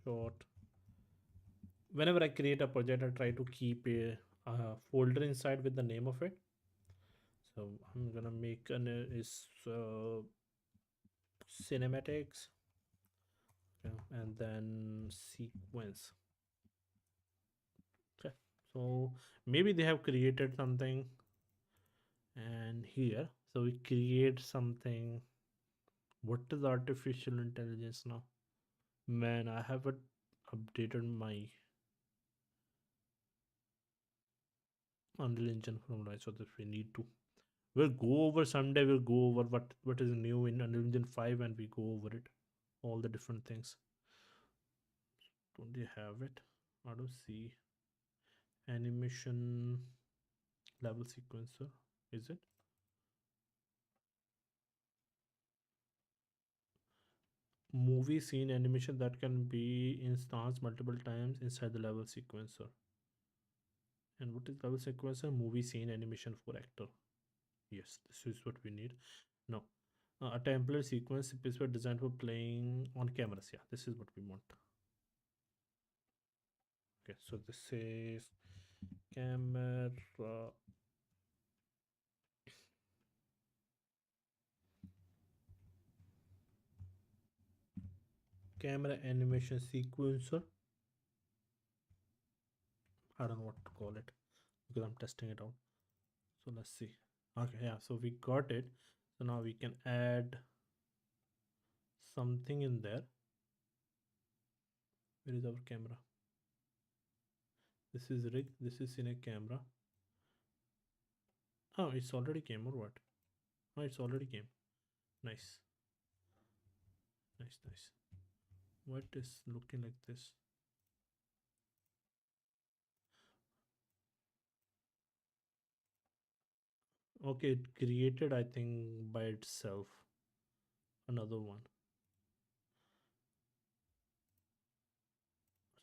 short. Whenever I create a project, I try to keep a folder inside with the name of it. So I'm gonna make an is cinematics, okay, and then sequence. Okay, so maybe they have created something, and here, so we create something. What is artificial intelligence now? Man, I haven't updated my Unreal Engine from right, so that we need to. We'll go over someday. We'll go over what is new in Unreal Engine 5, and we go over it, all the different things. Don't they have it? I don't see animation level sequencer. Is it movie scene animation that can be instanced multiple times inside the level sequencer? And what is level sequencer? Movie scene animation for actor. Yes, this is what we need. No, a template sequence specifically designed for playing on cameras. Yeah, this is what we want. Okay, so this is camera camera animation sequencer. I don't know what to call it because I'm testing it out. So let's see. Okay, yeah, so we got it. So now we can add something in there. Where is our camera? This is rig. This is in a camera. Oh, it's already came or what? Oh, it's already came. Nice, nice, nice. What is looking like this? Okay, it created, I think, by itself another one.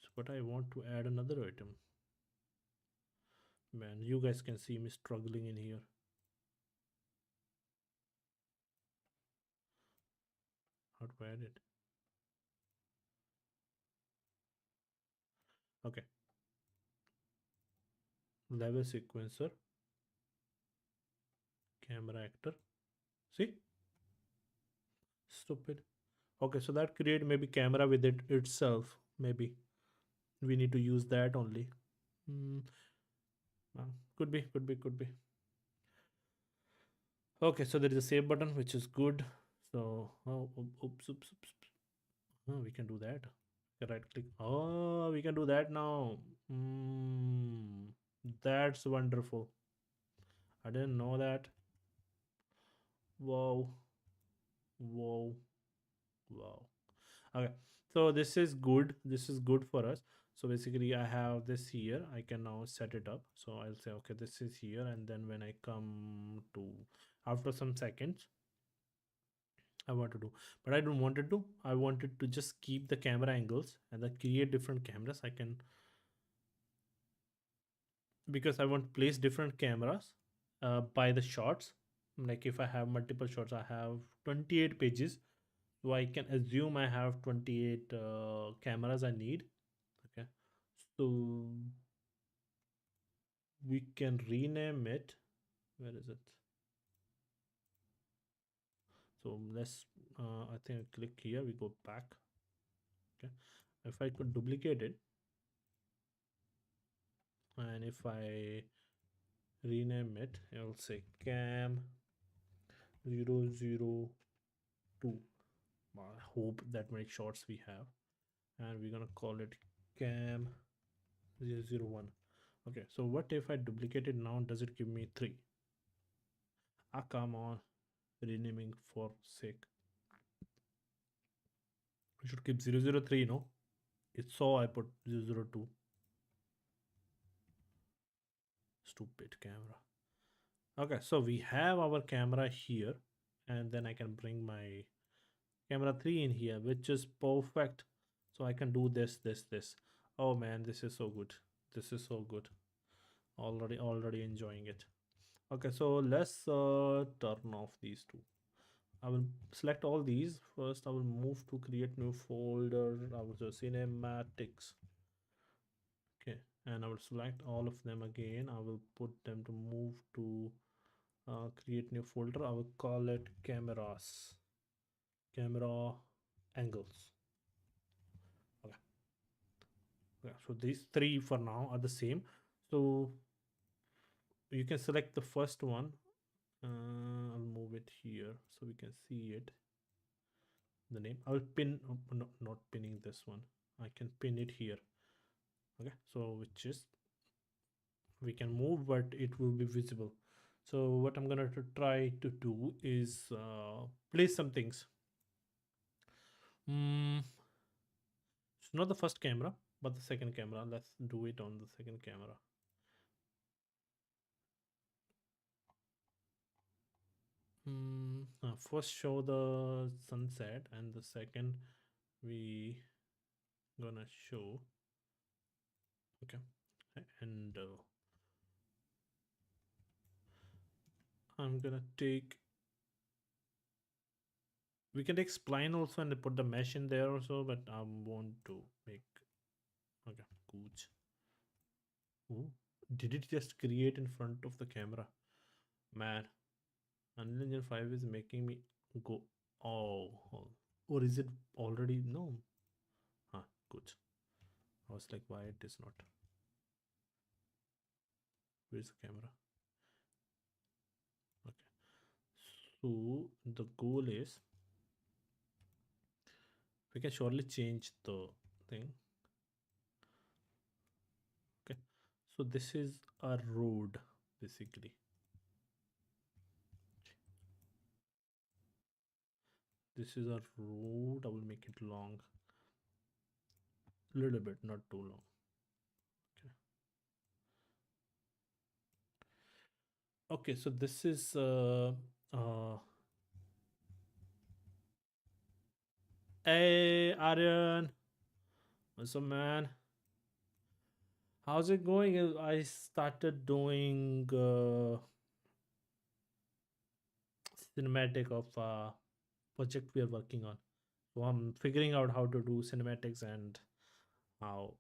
So, but I want to add another item. Man, you guys can see me struggling in here. How to add it? Okay, level sequencer, camera actor. See, stupid. Okay, so that create maybe camera with it itself. Maybe we need to use that only. Hmm. Could be, could be, could be. Okay, so there is a save button, which is good. So, oh, oops, oops, oops, oops. Oh, we can do that. Right click. Oh, we can do that now. Mm, that's wonderful. I didn't know that. Wow, wow, wow. Okay, so this is good. This is good for us. So basically, I have this here. I can now set it up. So I'll say, okay, this is here. And then when I come to after some seconds, I want to do, but I don't want it to. I wanted to just keep the camera angles and then create different cameras. I can, because I want to place different cameras by the shots. Like if I have multiple shots, I have 28 pages. So I can assume I have 28 cameras I need. Okay. So we can rename it. Where is it? So let's, I think I click here, we go back. Okay. If I could duplicate it, and if I rename it, I'll say cam 002. I hope that many shots we have. And we're gonna call it cam 001. Okay, so what if I duplicate it now? Does it give me 3? Ah, come on, renaming for sake. We should keep 003, no? It's so I put 002. Stupid camera. Okay, so we have our camera here, and then I can bring my camera 3 in here, which is perfect. So I can do this. Oh man, this is so good. This is so good. Already enjoying it. Okay, so let's turn off these two. I will select all these. First, I will move to create new folder. I will just cinematics. Okay, and I will select all of them again. I will put them to move to create new folder. I will call it cameras, camera angles. Okay, yeah, so these three for now are the same. So you can select the first one. I'll move it here so we can see it. The name. I'll pin. Oh, no, not pinning this one. I can pin it here. Okay, so which is we can move, but it will be visible. So what I'm gonna try to do is place some things. It's not the first camera, but the second camera. Let's do it on the second camera. First show the sunset, and the second we gonna show. Okay, and I'm gonna take. We can take spline also and put the mesh in there also, but I want to make. Okay, gooch. Ooh, did it just create in front of the camera? Man, Unreal Engine 5 is making me go. Oh, oh. Or is it already? No. Huh, good. I was like, why it is not? Where's the camera? Okay. So the goal is we can surely change the thing. Okay. So this is a road basically. This is a road. I will make it long. A little bit, not too long. Okay. Okay, so this is hey Aryan. What's up, man? How's it going? I started doing cinematic of project we are working on. So I'm figuring out how to do cinematics and how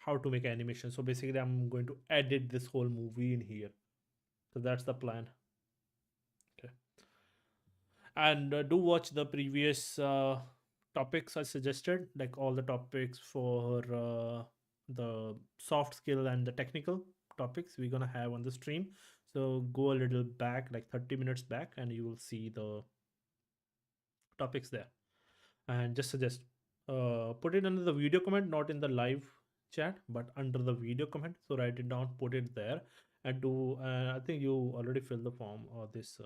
how to make animation. So basically, I'm going to edit this whole movie in here. So that's the plan. Okay. And do watch the previous topics I suggested, like all the topics for the soft skill and the technical topics we're gonna have on the stream. So go a little back, like 30 minutes back, and you will see the topics there. And just suggest put it under the video comment, not in the live chat, but under the video comment. So write it down, put it there, and do. I think you already filled the form or this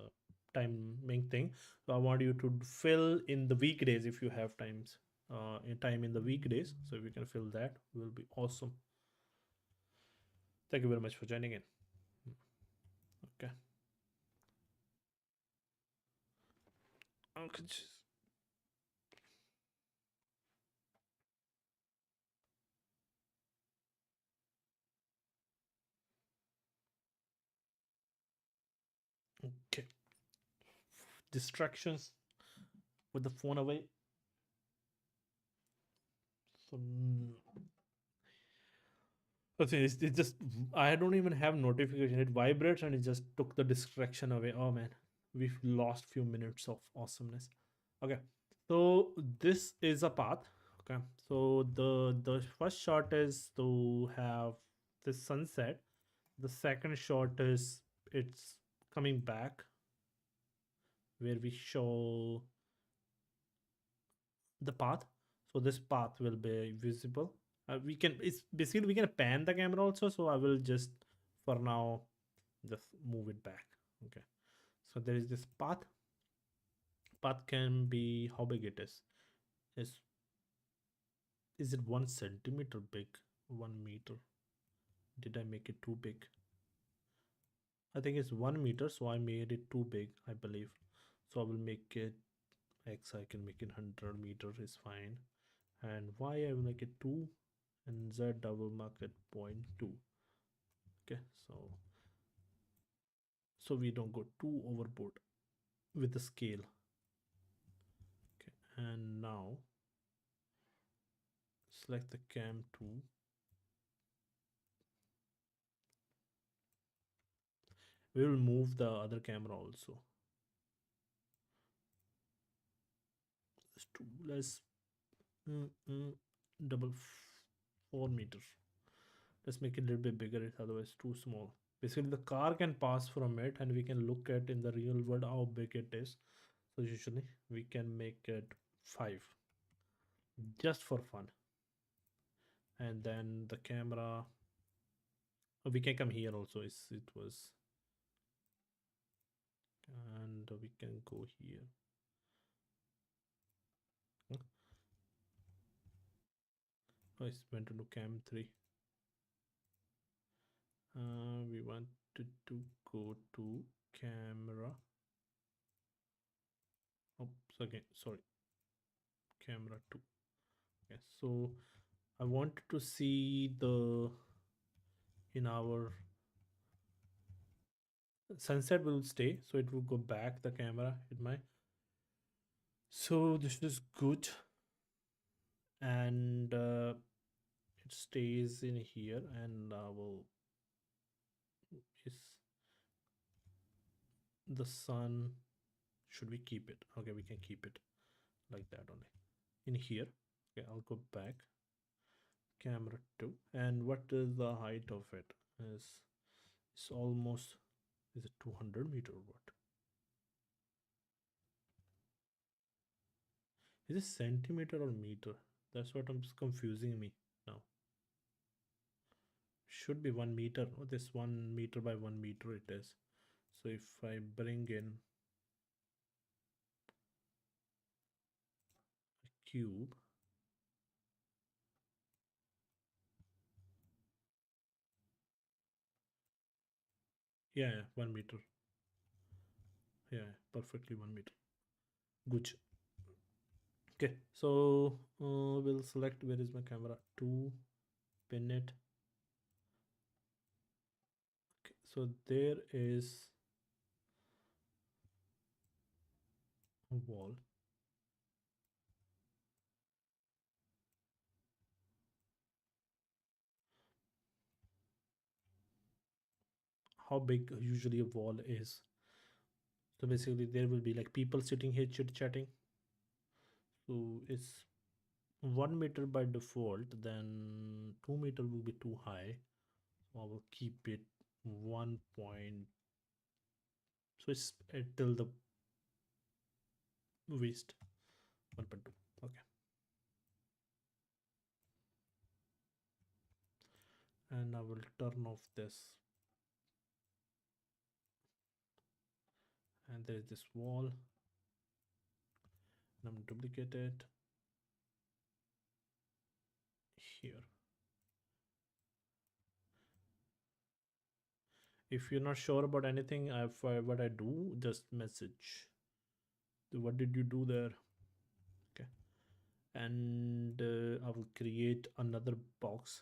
timing thing. So I want you to fill in the weekdays if you have times in time in the weekdays. So if you can fill that, will be awesome. Thank you very much for joining in. Okay. Okay. Okay. Distractions. Put the phone away. So okay, it's just I don't even have notification. It vibrates and it just took the distraction away. Oh man, we've lost few minutes of awesomeness. Okay, so this is a path. Okay, so the first shot is to have the sunset. The second shot is it's coming back where we show the path. So this path will be visible. We can it's basically we can pan the camera also. So I will just for now just move it back. Okay, so there is this path. Path can be how big it is it 1 centimeter big? 1 meter? Did I make it too big? I think it's 1 meter, so I made it too big, I believe. So I will make it x. I can make it 100 meter is fine, and y I will make it 2, and z I will mark it 0.2. Okay, so so we don't go too overboard with the scale. Okay, and now select the cam 2. We will move the other camera also. Let's do less. mm, mm, double 4 meters. Let's make it a little bit bigger. It's otherwise too small. Basically, the car can pass from it, and we can look at in the real world how big it is. So usually we can make it 5, just for fun. And then the camera, we can come here also. It was, and we can go here. Huh? Oh, it's went to do cam 3. We wanted to go to camera. Oops, okay, sorry, camera 2. Okay, so I wanted to see the in our sunset will stay, so it will go back the camera in my. So this is good, and it stays in here, and I will is the sun. Should we keep it? Okay, we can keep it like that only in here. Okay, I'll go back camera 2, and what is the height of it? Is it's almost, is it 200 meter or what? Is it centimeter or meter? That's what I'm confusing me now. Should be 1 meter. Oh, this 1 meter by 1 meter it is. So if I bring in a cube, yeah, 1 meter. Yeah, perfectly 1 meter. Good. Okay, so we'll select where is my camera 2, pin it. Okay, so there is a wall. How big usually a wall is? So basically there will be like people sitting here chit chatting. So it's 1 meter by default, then 2 meter will be too high. So I will keep it 1 point. So it's till the waist. 1.2. Okay. And I will turn off this. And there is this wall. And I'm duplicate it here. If you're not sure about anything, if what I do, just message. What did you do there? Okay. And I will create another box.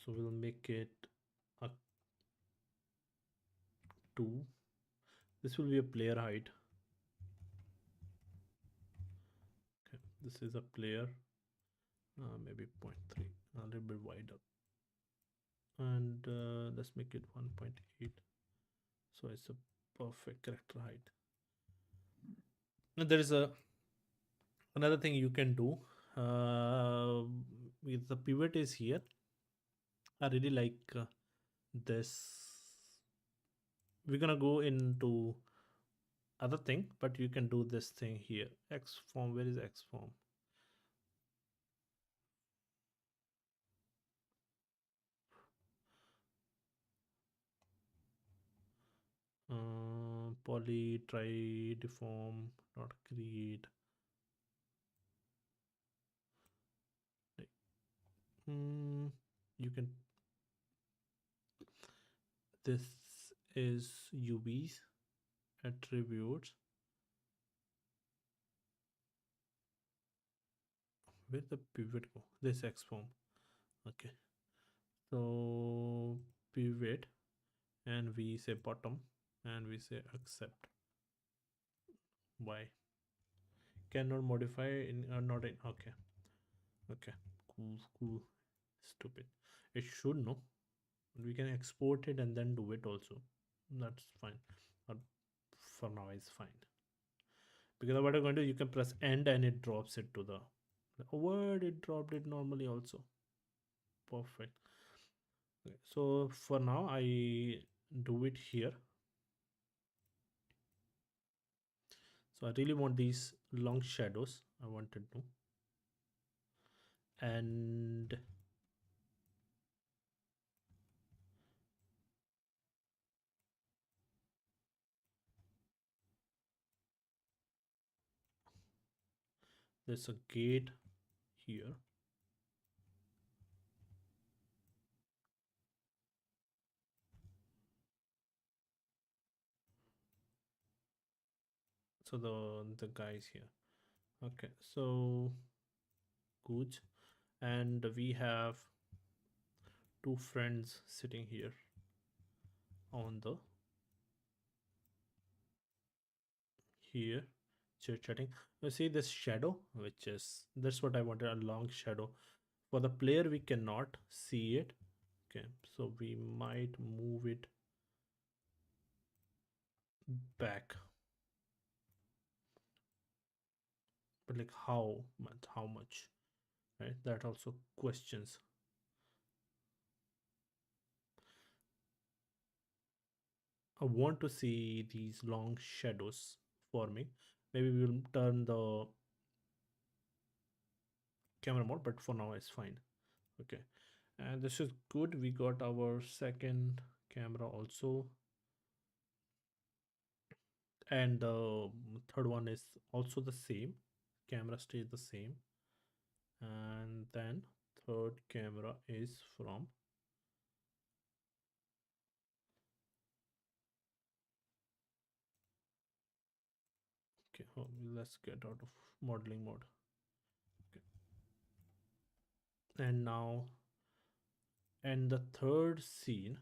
So we'll make it a 2. This will be a player height. Okay, this is a player, maybe 0.3, a little bit wider, and let's make it 1.8. So it's a perfect character height. And there is a another thing you can do. With the pivot is here. I really like this. We're gonna go into other thing, but you can do this thing here. X form. Where is X form? Poly, try, deform, not create. You can. This is UVs attributes. Where the pivot go? This X form. Okay, so pivot, and we say bottom, and we say accept. Why? Cannot modify in not in. Okay, okay, cool, cool. Stupid. It should know. We can export it and then do it also. That's fine. But for now, it's fine. Because what I'm going to do, you can press end and it drops it to the word. It dropped it normally also. Perfect. Okay, so for now, I do it here. So I really want these long shadows. I wanted to, and there's a gate here. So the guys here. Okay, so good, and we have two friends sitting here on the here chit chatting. You see this shadow, which is that's what I wanted, a long shadow. For the player, we cannot see it. Okay, so we might move it back, but like how much? How much? Right? That also questions. I want to see these long shadows forming. Maybe we will turn the camera mode, but for now it's fine. Okay, and this is good. We got our second camera also, and the third one is also the same. Camera stays the same, and then third camera is from. Okay, oh, let's get out of modeling mode. Okay, and now, and the third scene,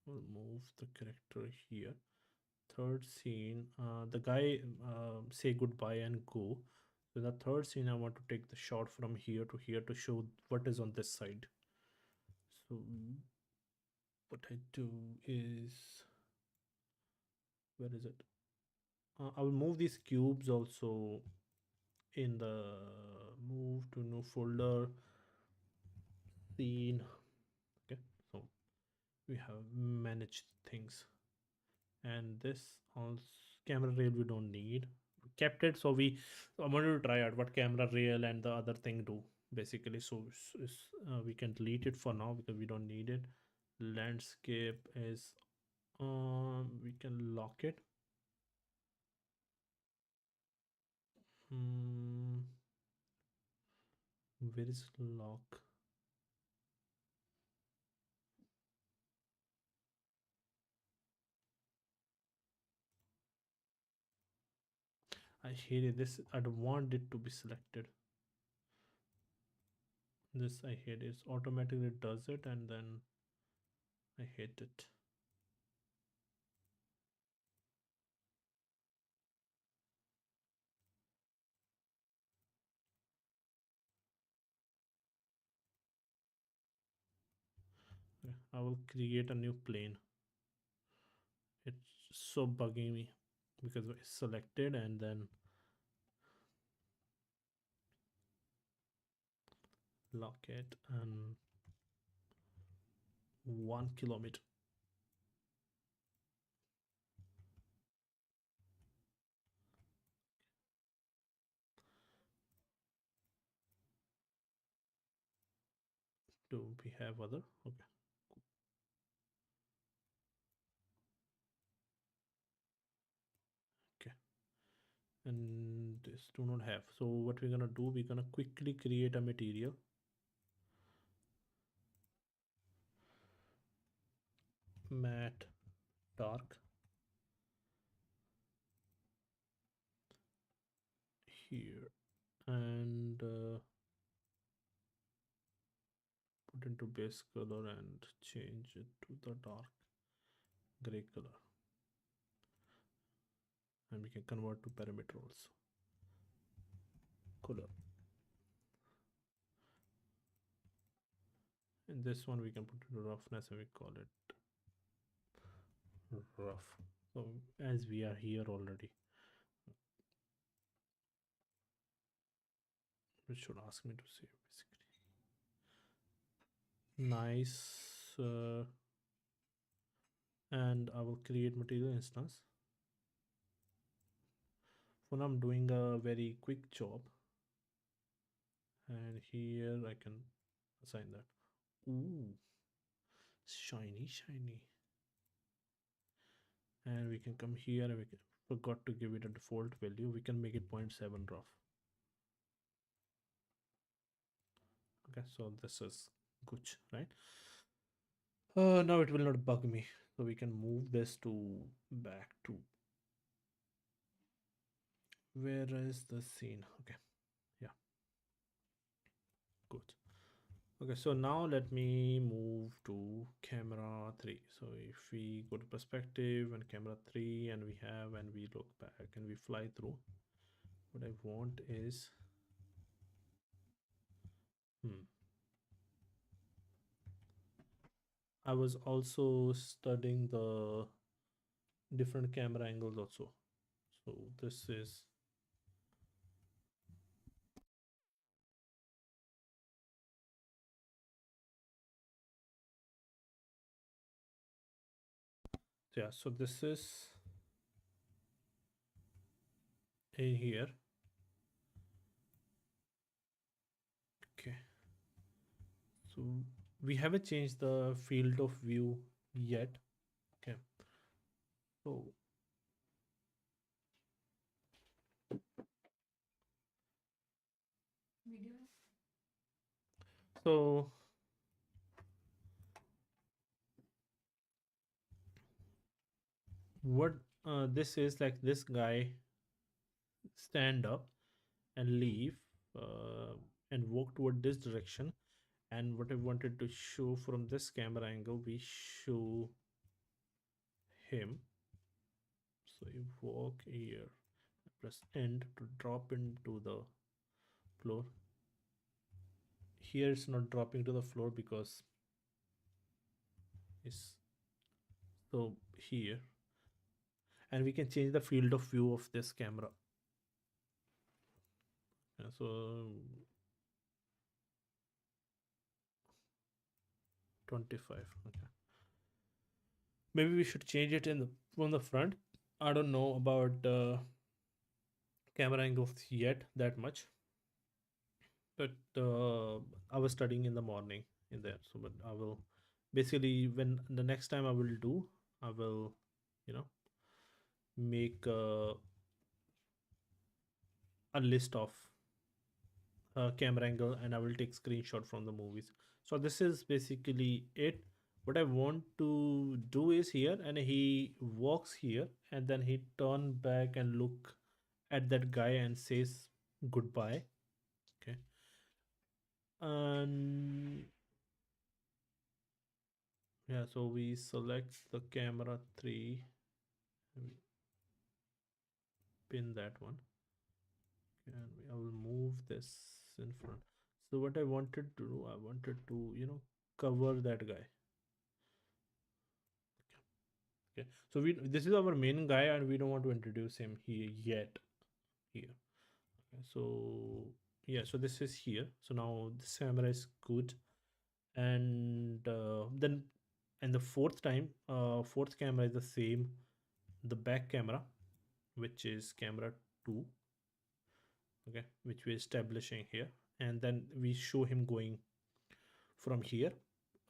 we'll move the character here. Third scene, the guy say goodbye and go. So the third scene, I want to take the shot from here to here to show what is on this side. So what I do is, where is it? I will move these cubes also in the move to new folder scene. Okay, so we have managed things, and this also camera rail we don't need. Kept it, so I wanted to try out what camera rail and the other thing do basically. So we can delete it for now because we don't need it. Landscape is we can lock it. Hmm, where is lock? I hate it. This I don't want it to be selected. This I hate it. It automatically does it, and then I hate it. Okay, I will create a new plane. It's so bugging me because it's selected and then lock it and 1 kilometer. Do we have other? Okay, okay. And this do not have. So what we're gonna do? We're gonna quickly create a material. Matte dark here, and put convert into base color and change it to the dark gray color, and we can convert to parameter also color. In this one we can put into roughness and we call it rough. So as we are here already, it should ask me to save basically. Nice. And I will create material instance. For now I'm doing a very quick job, and here I can assign that. Ooh, shiny, shiny. And we can come here and we can, forgot to give it a default value. We can make it 0.7 rough. Okay, so this is good, right? Now it will not bug me. So we can move this to back to where is the scene? Okay, yeah, good. Okay, so now let me move to camera 3. So if we go to perspective and camera 3 and we have, and we look back and we fly through, what I want is, I was also studying the different camera angles also. So this is, yeah, so this is in here. Okay, so we haven't changed the field of view yet. Okay, so so what this is like, this guy stand up and leave, and walk toward this direction, and what I wanted to show from this camera angle, we show him. So you walk here, press end to drop into the floor. Here it's not dropping to the floor because it's, so here, and we can change the field of view of this camera. So 25. Okay, maybe we should change it in the, from the front. I don't know about camera angles yet that much, but I was studying in the morning in there. So but I will basically, when the next time I will do, I will, you know, make a list of camera angle, and I will take screenshot from the movies. So this is basically it. What I want to do is here, and he walks here, and then he turn back and look at that guy and says goodbye. Okay, and yeah, so we select the camera 3, and we pin that one, and I will move this in front. So what I wanted to do, I wanted to, cover that guy. Okay, so we, this is our main guy, and we don't want to introduce him here yet. Here, okay, so yeah, so this is here. So now this camera is good, and then, and the fourth time, fourth camera is the same, the back camera, which is camera 2. Okay, which we're establishing here, and then we show him going from here.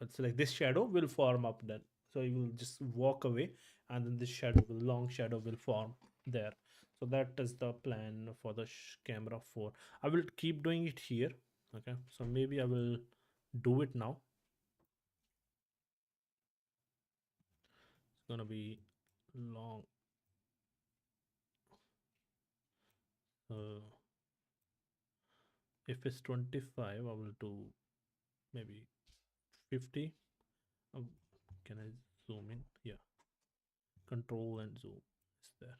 It's like this shadow will form up then, so he will just walk away, and then this shadow will, long shadow will form there. So that is the plan for the camera 4. I will keep doing it here. Okay, so maybe I will do it now. It's gonna be long. uh, if it's 25, I will do maybe 50. um, can I zoom in? Yeah, control and zoom is there.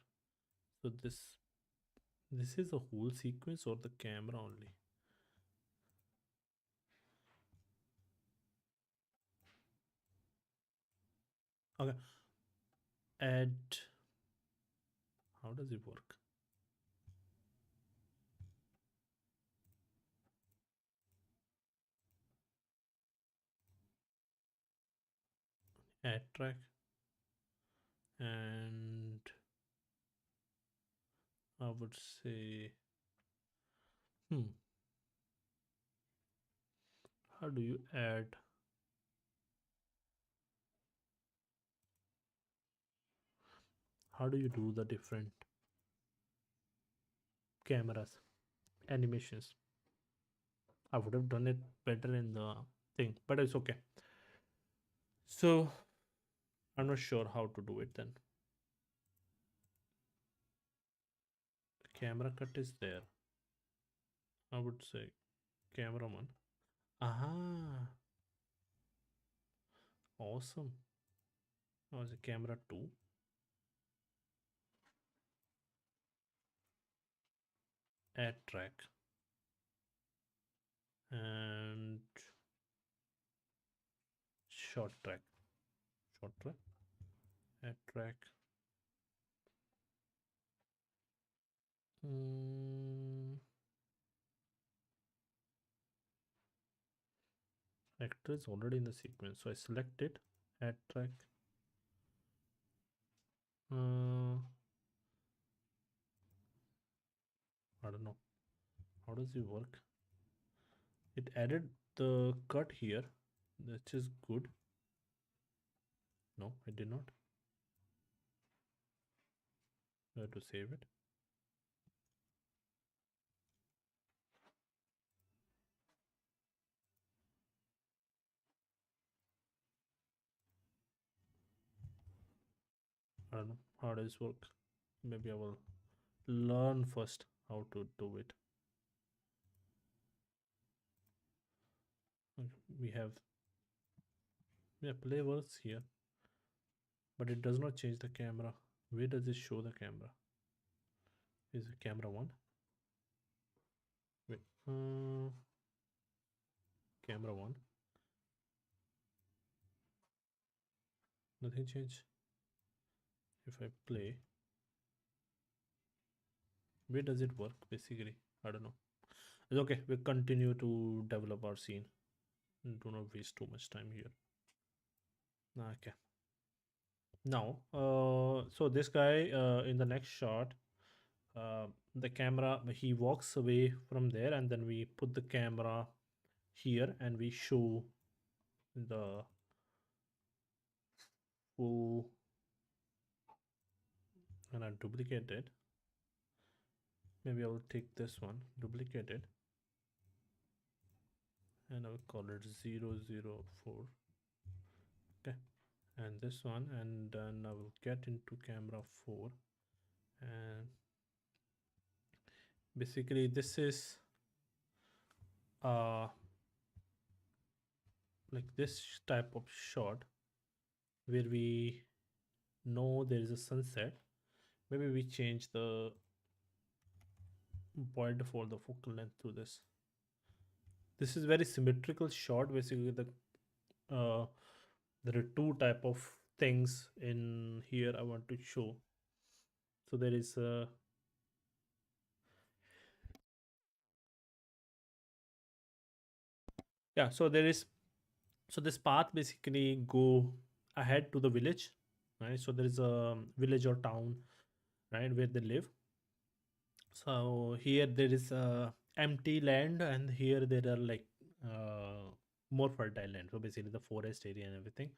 So this is a whole sequence or the camera only? Okay, add, how does it work? Add track, and I would say, hmm, how do you add, how do you do the different cameras animations? I would have done it better in the thing, but it's okay. So I'm not sure how to do it then. The camera cut is there. I would say cameraman. Aha, awesome. I was a camera 2. Add track and short track. Short track. Add track. Mm, actor is already in the sequence, so I select it. Add track. I don't know. How does it work? It added the cut here, which is good. No, it did not. I have to save it. I don't know how does this work. Maybe I will learn first how to do it. Okay, we have, yeah, play works here, but it does not change the camera. Where does it show the camera? Is it camera 1? Wait, camera 1. Nothing changed. If I play, where does it work basically? I don't know. It's okay. We continue to develop our scene. Do not waste too much time here. Okay. Now, so this guy in the next shot, the camera, he walks away from there, and then we put the camera here and we show the full, and I duplicate it. Maybe I will take this one, duplicate it, and I will call it 004. Okay, and this one, and then I will get into camera 4, and basically this is uh like this type of shot where we know there is a sunset. Maybe we change the point for the focal length to this. This is very symmetrical shot. Basically, uh, there are two type of things in here I want to show. So there is yeah. So there is, so this path basically go ahead to the village, right? So there is a village or town, right, where they live. So here there is empty land, and here there are like more fertile land. So basically the forest area and everything.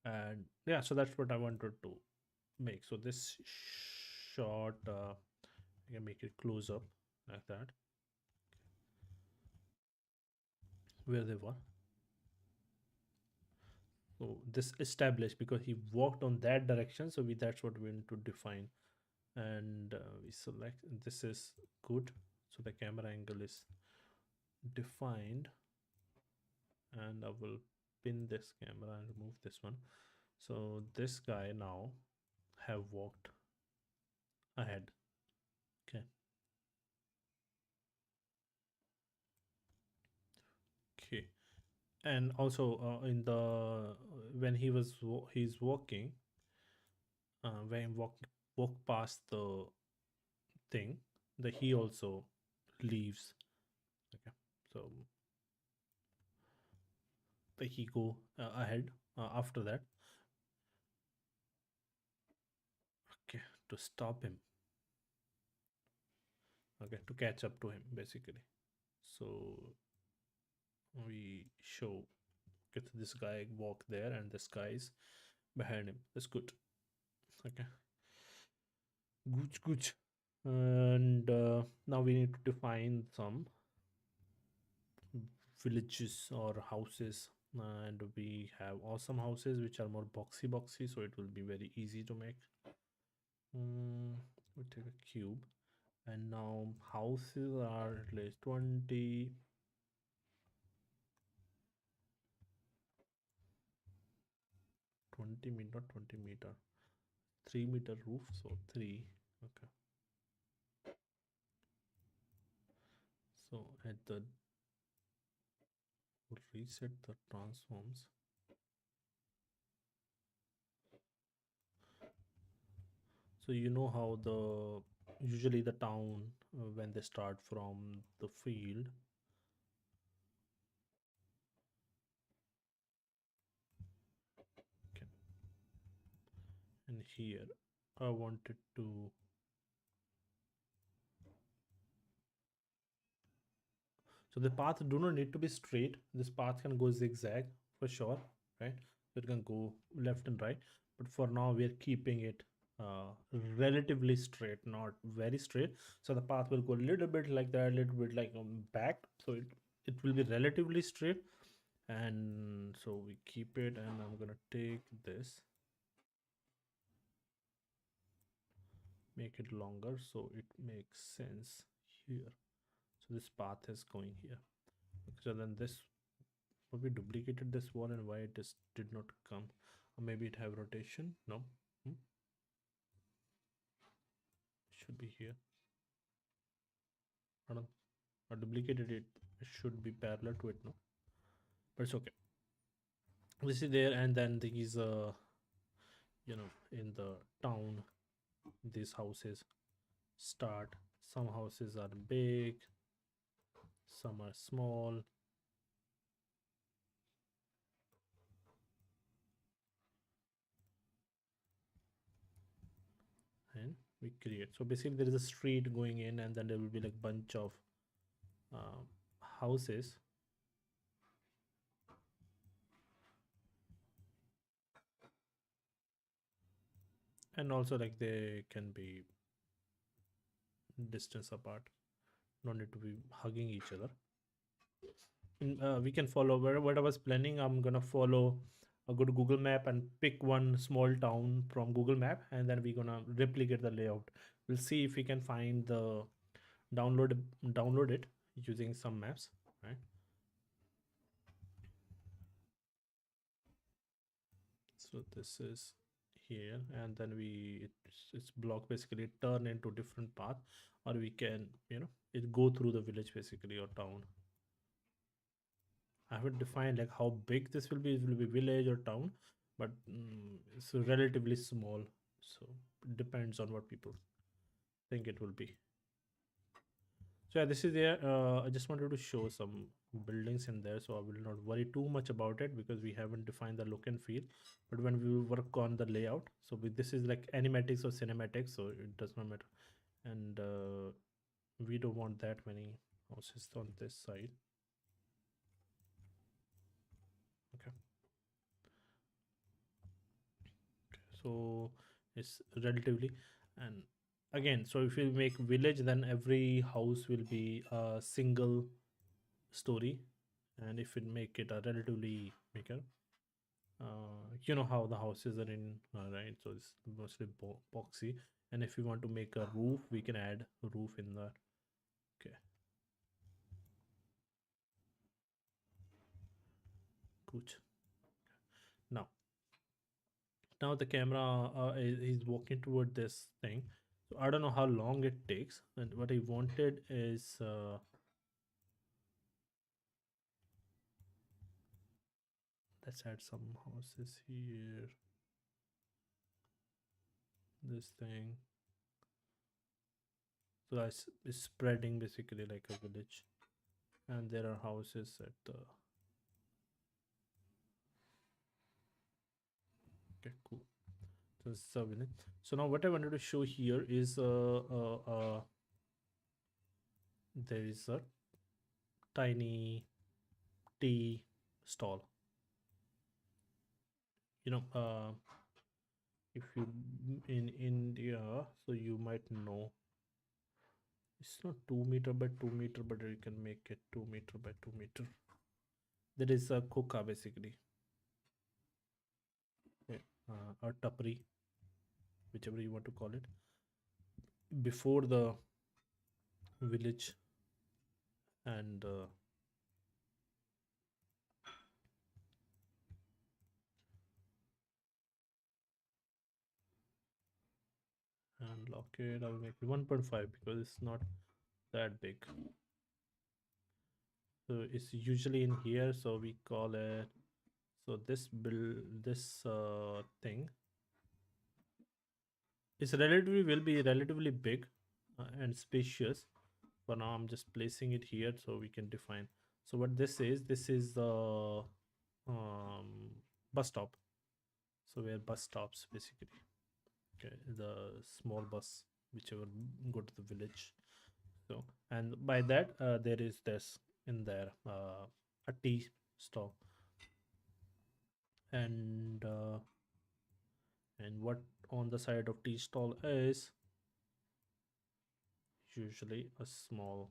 And yeah, so that's what I wanted to make. So this shot, I can make it close up like that, where they were. So this established because he walked on that direction. So we, that's what we want to define, and we select. This is good. So the camera angle is defined, and I will pin this camera and remove this one. So this guy now have walked ahead. Okay. Okay. And also in the when he's walking, when he walk past the thing, the he also leaves. Okay. So the he go ahead after that. Okay, to stop him. Okay, to catch up to him basically. So we show, okay, so this guy walk there and this guy is behind him. That's good. Okay, good. And now we need to define some villages or houses, and we have awesome houses which are more boxy, so it will be very easy to make. We take a cube, and now houses are at least 20 meter, 20 meter, 3 meter roof, so three. Okay, so at the reset the transforms. So you know how the usually the town when they start from the field. Okay, and here I wanted to, so the path do not need to be straight. This path can go zigzag for sure, right? So it can go left and right. But for now, we're keeping it uh, relatively straight, not very straight. So the path will go a little bit like that, a little bit like back. So it will be relatively straight. And so we keep it, and I'm gonna take this, make it longer so it makes sense here. So this path is going here. So then this, we duplicated this one, and why it just did not come, or maybe it have rotation. No. Hmm? Should be here. I don't, I duplicated it. It should be parallel to it. No, but it's okay. This is there, and then these in the town, these houses start. Some houses are big, some are small. And we create, so basically there is a street going in, and then there will be like bunch of um, houses. And also like they can be distance apart, no need to be hugging each other. We can follow what I was planning. I'm gonna follow a good Google Map and pick one small town from Google Map, and then we're gonna replicate the layout. We'll see if we can find the download download it using some maps, right? So this is here, and then it's block basically turn into different path, or we can it go through the village basically or town. I haven't defined like how big this will be. It will be village or town, but it's relatively small. So it depends on what people think it will be. So yeah, this is there. I just wanted to show some buildings in there, so I will not worry too much about it because we haven't defined the look and feel. But when we will work on the layout, so this is like animatics or cinematics, so it does not matter. And we don't want that many houses on this side. Okay. So it's relatively, and again, so if you make village, then every house will be a single story, and if we make it a relatively maker, you know how the houses are in, right? So it's mostly boxy, and if you want to make a roof, we can add a roof in there. Okay, good. Now the camera is walking toward this thing. So I don't know how long it takes, and what I wanted is let's add some houses here. This thing, so it's spreading basically like a village, and there are houses at the. Okay, cool. So this is a village. So now what I wanted to show here is there is a tiny tea stall. You know, if you in India, so you might know it's not 2 meter by 2 meter, but you can make it 2 meter by 2 meter. There is a kuka basically, yeah, a tapri, whichever you want to call it, before the village, and lock it. I'll make it 1.5 because it's not that big. So it's usually in here, so we call it. So this build this thing is relatively will be relatively big and spacious. For now, I'm just placing it here so we can define. So what this is the um, bus stop. So where bus stops basically. Okay, the small bus whichever go to the village. So and by that there is this in there a tea stall, and and what on the side of tea stall is usually a small.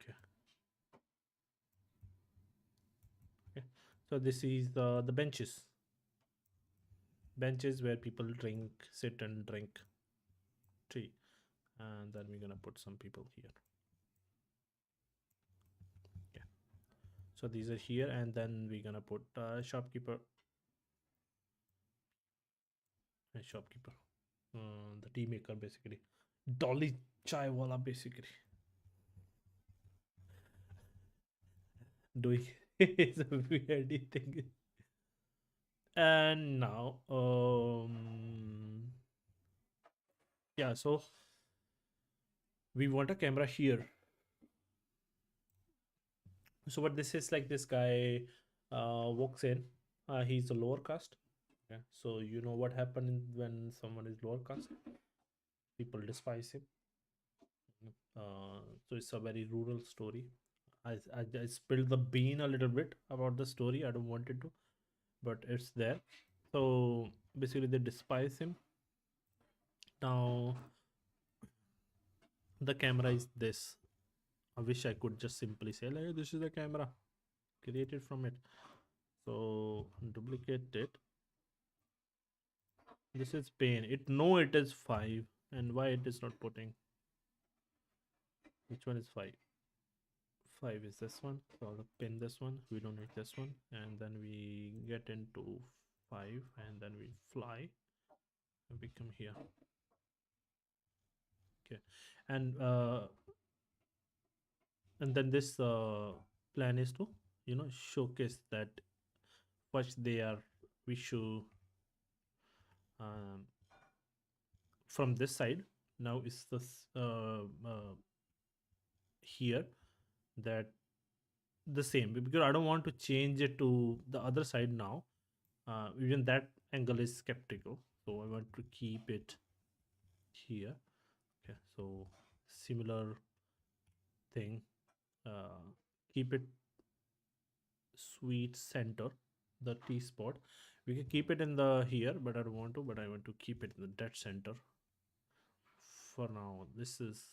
Okay, okay. So this is the benches where people sit and drink tea, and then we're gonna put some people here. Yeah, so these are here, and then we're gonna put shopkeeper and shopkeeper, the tea maker basically, dolly chai wala basically doing is a weird thing. And now yeah, so we want a camera here. So what this is, like, this guy walks in, he's a lower caste. Yeah, so you know what happened when someone is lower caste, people despise him. So it's a very rural story. I spilled the bean a little bit about the story. I don't want it to, but it's there. So basically they despise him. Now the camera is this. I wish I could just simply say, like, this is the camera created from it. So duplicate it. This is pane. It know it is 5, and why it is not putting. Which one is 5? 5 is this one. So I'll pin this one. We don't need this one. And then we get into 5, and then we fly. And we come here. Okay. And then this plan is to, showcase that first they are, we show um, from this side. Now is this here, that the same, because I don't want to change it to the other side now. Even that angle is skeptical, so I want to keep it here. Okay, so similar thing, uh, keep it sweet center, the T spot. We can keep it in the here, but I don't want to, but I want to keep it in the dead center for now. This is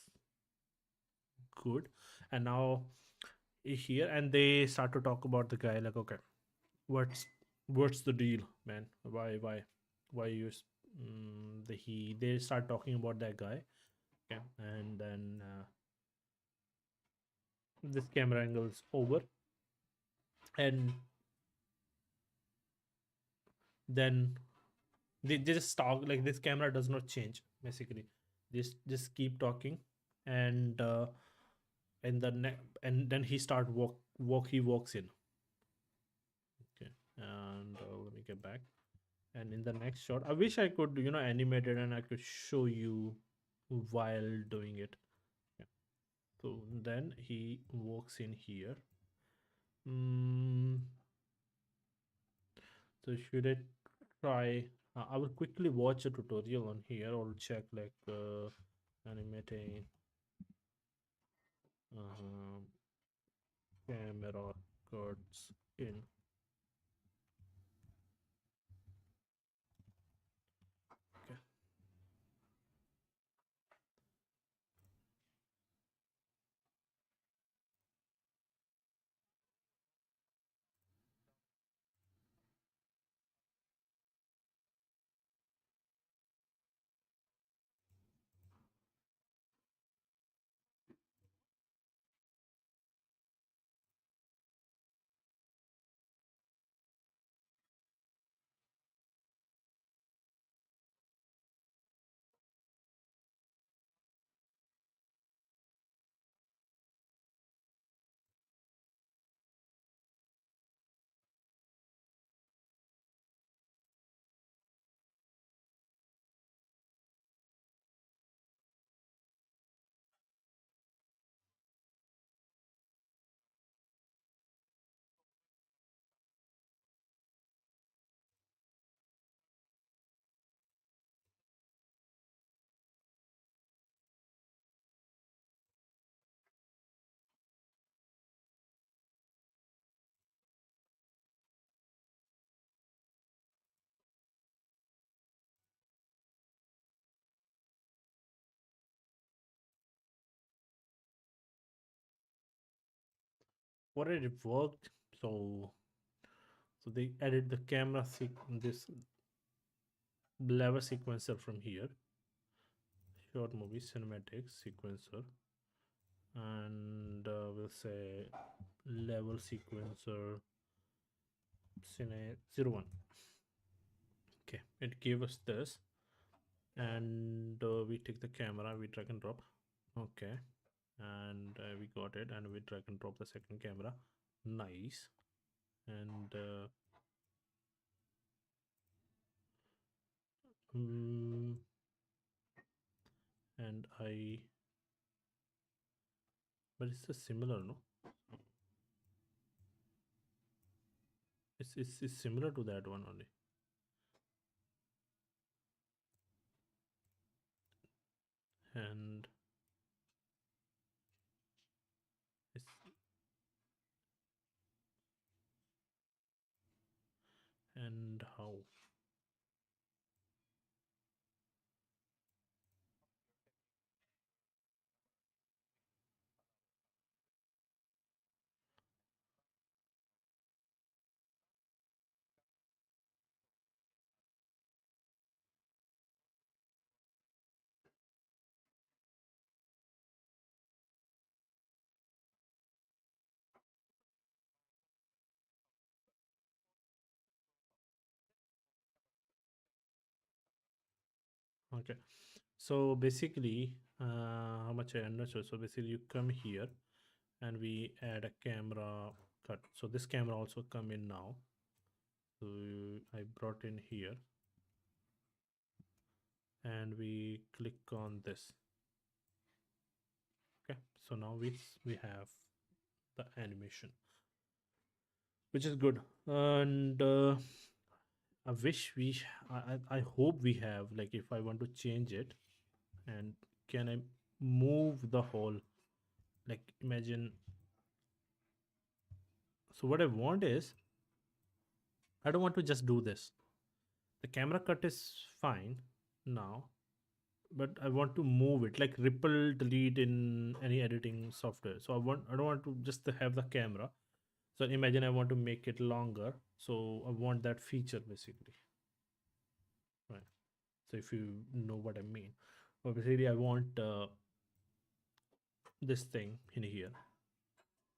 good. And now here, and they start to talk about the guy, like, okay, what's the deal, man? Why you they start talking about that guy. Okay, and then this camera angle is over, and then they just talk like this. Camera does not change basically. Just keep talking, and and then he start walk he walks in. Okay, and let me get back. And in the next shot, I wish I could animate it and I could show you while doing it. Yeah. So then he walks in here. mm, so should I try? I will quickly watch a tutorial on here or check like animating uh, camera cuts in. Okay. What did it worked? So they added the this lever sequencer from here. Short movie cinematics sequencer, and we'll say level sequencer cine 01. Okay, it gave us this, and we take the camera, we drag and drop. Okay, and we got it, and we drag and drop the second camera. Nice. And mm, and I but it's a similar, no? It's similar to that one only. And it's and how. Okay, so basically how much I understood. So basically you come here and we add a camera cut. So this camera also come in now. So I brought in here, and we click on this. Okay, so now we have the animation, which is good. And I wish I hope we have, like, if I want to change it, and can I move the whole, like, imagine. So what I want is, I don't want to just do this. The camera cut is fine now, but I want to move it like ripple delete in any editing software. So I don't want to just have the camera. So imagine I want to make it longer. So I want that feature basically. Right. So if you know what I mean. Well, basically I want this thing in here.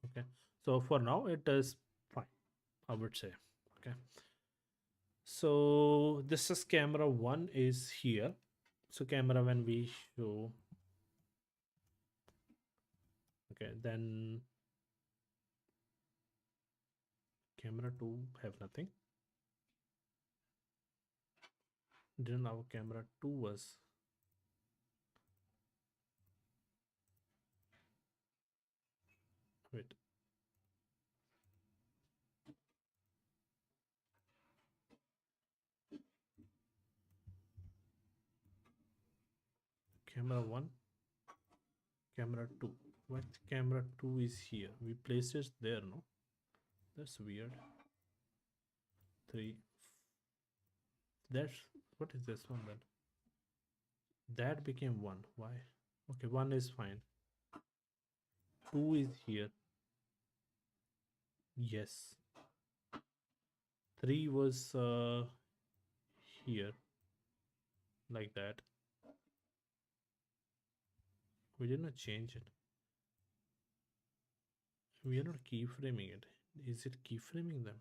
Okay, so for now it is fine, I would say. Okay, so this is camera one is here. So camera when we show, okay, then camera two have nothing. Then our camera two was, wait, camera one, camera two. What camera two is here? We placed it there, no? That's weird. Three. That's what is this one then? That became one. Why? Okay, one is fine. Two is here. Yes. Three was here, like that. We did not change it. We are not keyframing it. Is it keyframing them?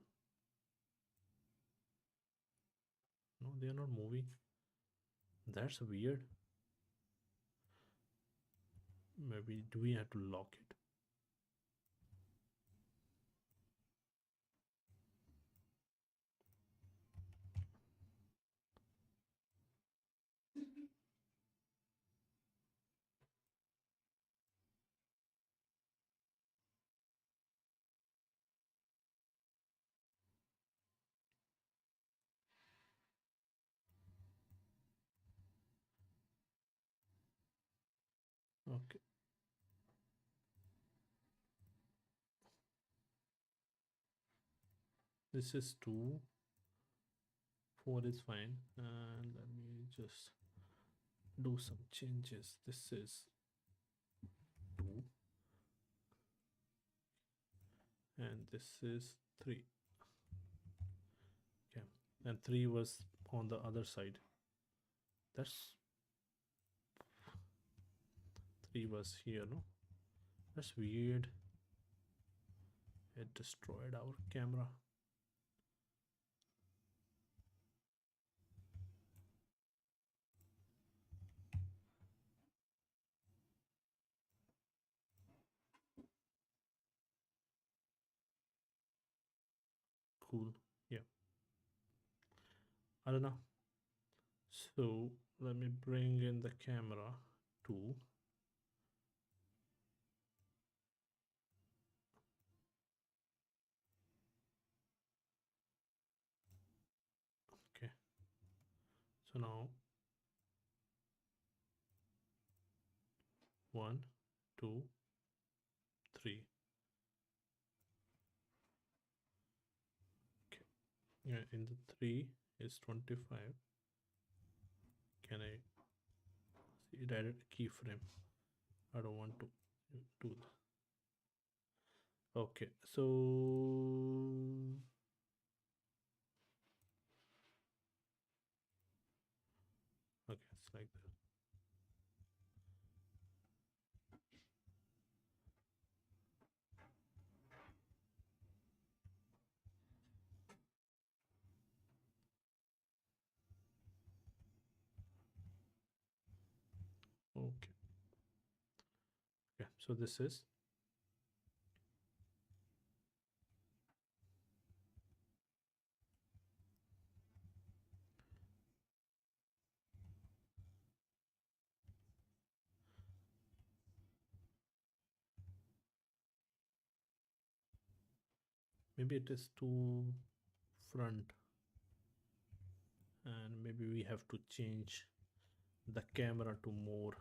No, they are not moving. That's weird. Maybe do we have to lock it? Okay. This is two. Four is fine. And let me just do some changes. This is two. And this is three. Okay. And three was on the other side. That's three was here, no? That's weird. It destroyed our camera. Cool. Yeah. I don't know. So let me bring in the camera too. Okay. So now one, two, three. Okay. Yeah, in the three is 25. Can I see it added a keyframe? I don't want to do that. Okay, so okay, it's like that. Okay. Yeah, so this is maybe it is too front, and maybe we have to change the camera to more,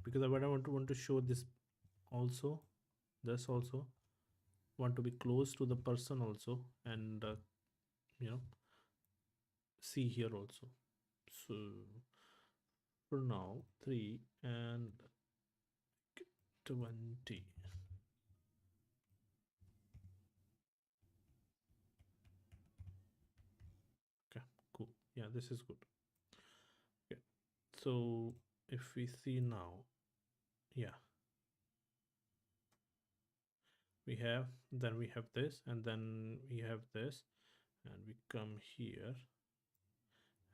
because I want to show this also, this also want to be close to the person also, and you know see here also. So for now 3 and 20. Okay, cool. Yeah, this is good. Okay, so if we see now, yeah, we have, then we have this, and then we have this, and we come here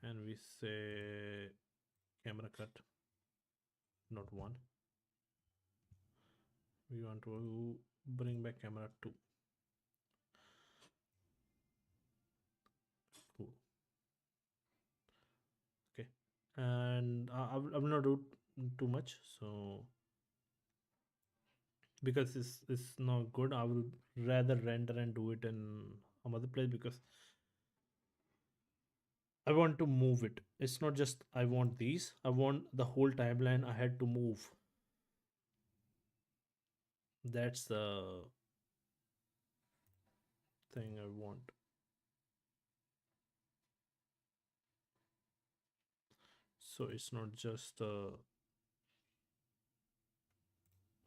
and we say camera cut, not one. We want to bring back camera 2. Cool. Okay, and I will not do too much, so because it's not good, I will rather render and do it in some other place, because I want to move it. It's not just I want these, I want the whole timeline I had to move. That's the thing I want. So it's not just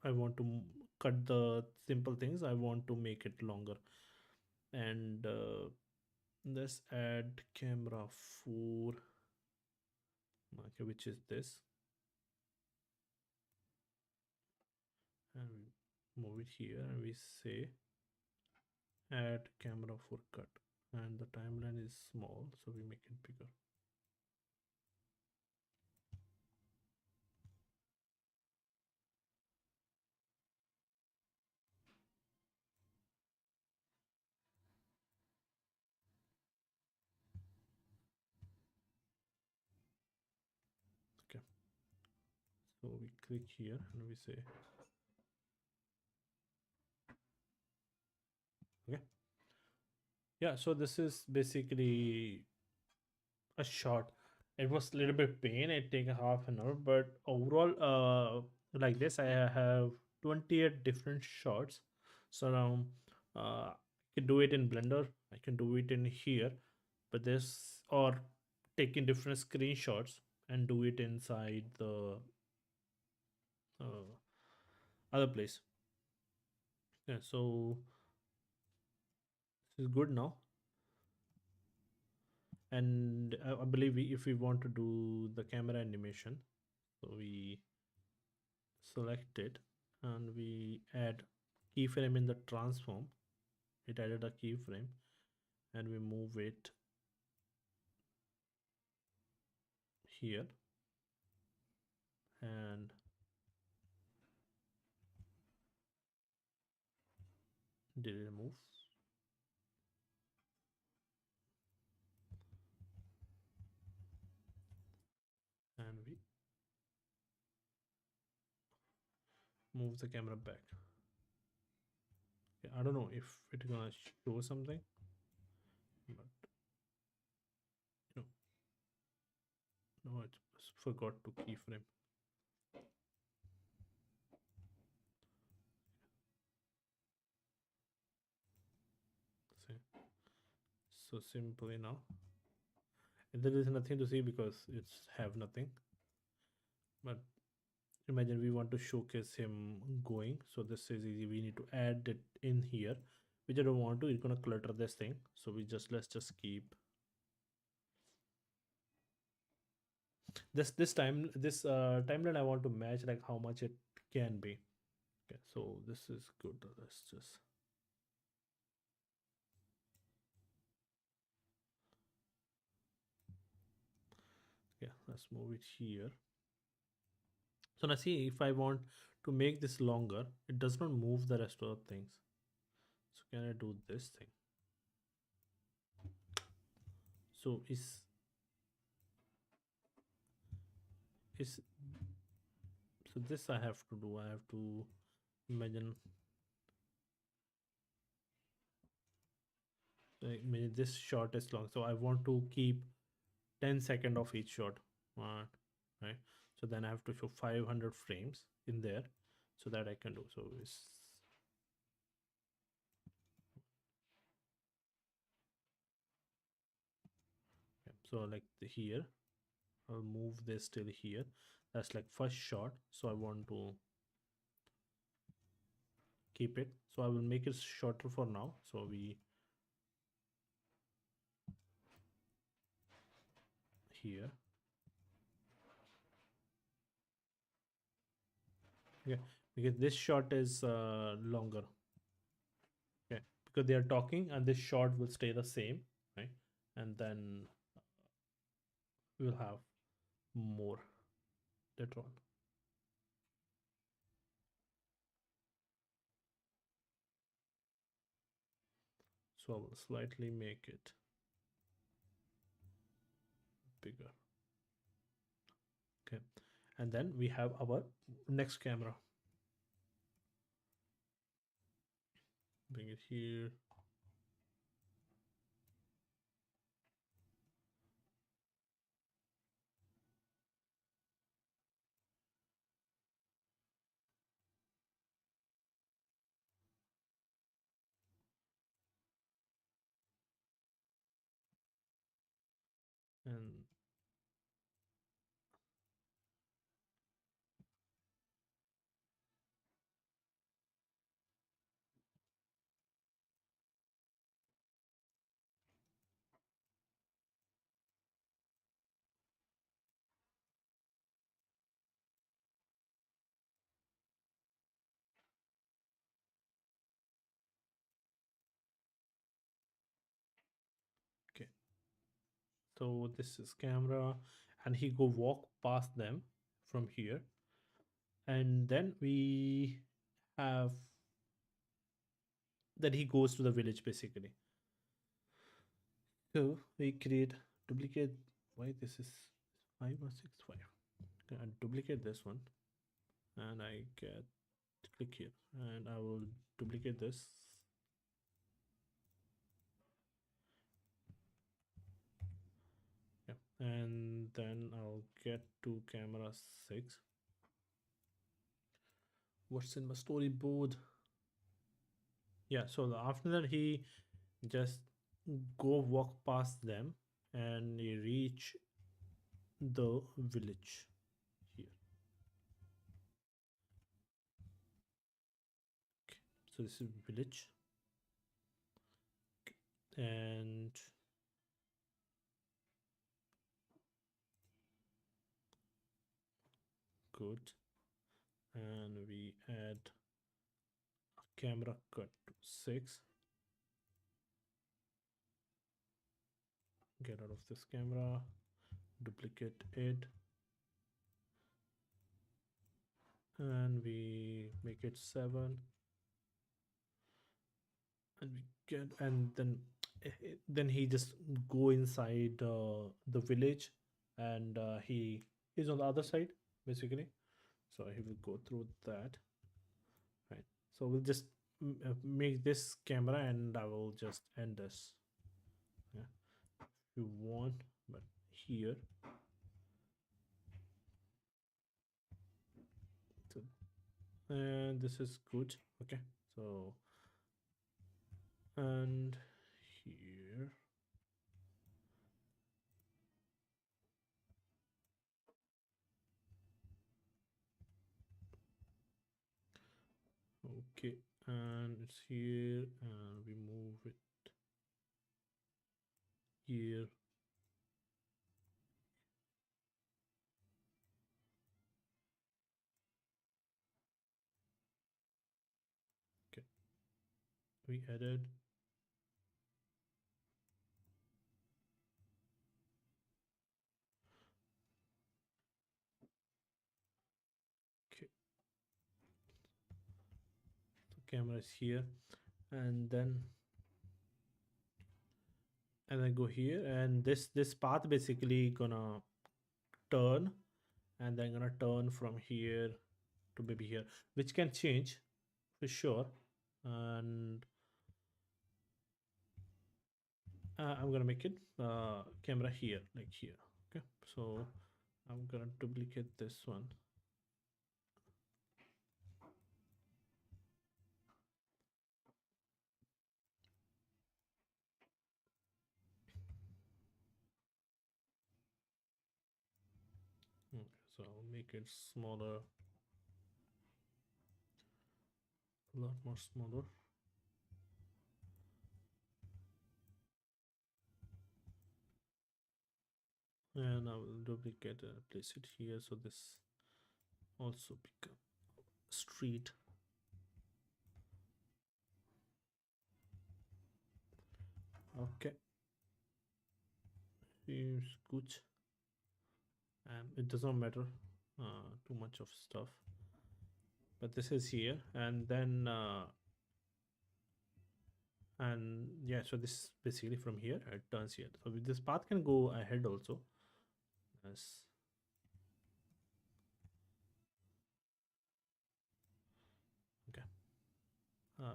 I want to cut the simple things, I want to make it longer. And let's add camera 4, okay, which is this, and we move it here and we say add camera 4 cut, and the timeline is small, so we make it bigger. Okay, so we click here and we say okay. Yeah, so this is basically a short. It was a little bit pain, it take a half an hour, but overall like this I have 28 different shots. So now I can do it in Blender, I can do it in here, but this, or taking different screenshots and do it inside the uh, other place. Yeah, so this is good now. And I believe if we want to do the camera animation, so we select it and we add keyframe in the transform. It added a keyframe, and we move it here and did it move, and we move the camera back. Okay, I don't know if it's gonna show something, but you know, no, it forgot to keyframe. See, so simply now, and there is nothing to see because it's have nothing. But imagine we want to showcase him going, so this is easy. We need to add it in here, which I don't want to. It's gonna clutter this thing, so we just let's just keep this time this timeline. I want to match like how much it can be. Okay, so this is good. Let's just yeah, let's move it here. So now see, if I want to make this longer, it does not move the rest of the things. So can I do this thing? So is so this I have to do. I have to imagine, imagine this shot is long, so I want to keep 10 seconds of each shot, uh, right? So then I have to show 500 frames in there, so that I can do. So it's yeah, so like here I'll move this till here. That's like first shot, so I want to keep it, so I will make it shorter for now. So we here, okay, because this shot is longer. because they are talking, and this shot will stay the same, right? And then we'll have more later on. So I will slightly make it bigger. Okay, and then we have our next camera. Bring it here. And okay, so this is camera, and he go walk past them from here, and then we have that he goes to the village basically. So we create duplicate. Why this is 5165? I duplicate this one, and I get click here, and I will duplicate this. Yeah, and then I'll get to camera 6. What's in my storyboard? Yeah, so after that he just go walk past them, and he reach the village here. Okay, so this is village, and good, and we add a camera cut to 6. Get out of this camera, duplicate it, and we make it 7, and we get, and then he just go inside the village, and he is on the other side basically, so he will go through that, right? So we'll just make this camera, and I will just end this. Yeah, if you want, but here, so, and this is good. Okay, so, and here, okay, and it's here, and we move it here. Okay, we added. Okay, so camera is here, and then go here, and this path basically gonna turn, and then gonna turn from here to maybe here, which can change for sure. And I'm gonna make it camera here, like here. Okay, so I'm gonna duplicate this one. Okay, so I'll make it smaller, a lot more smaller, and I will duplicate and place it here, so this also become street. Okay, seems good. And it does not matter too much of stuff, but this is here. And then and yeah, so this basically from here it turns here, so this path can go ahead also. Yes. Okay,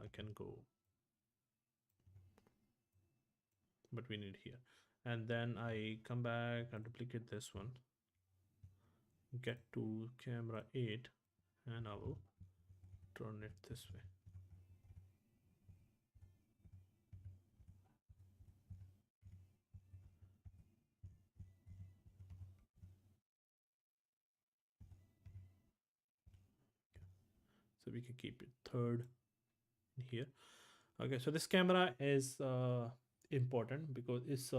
it can go, but we need here. And then I come back and duplicate this one, get to camera 8, and I will turn it this way. So we can keep it third in here. Okay, so this camera is important because it's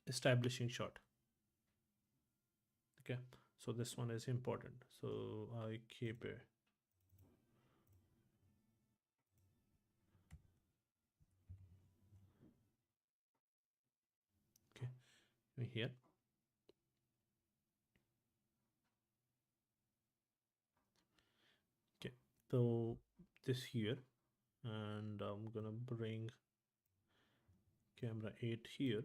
establishing shot. Okay, so this one is important, so I keep it. Okay, here. Okay, so this here, and I'm gonna bring camera 8 here,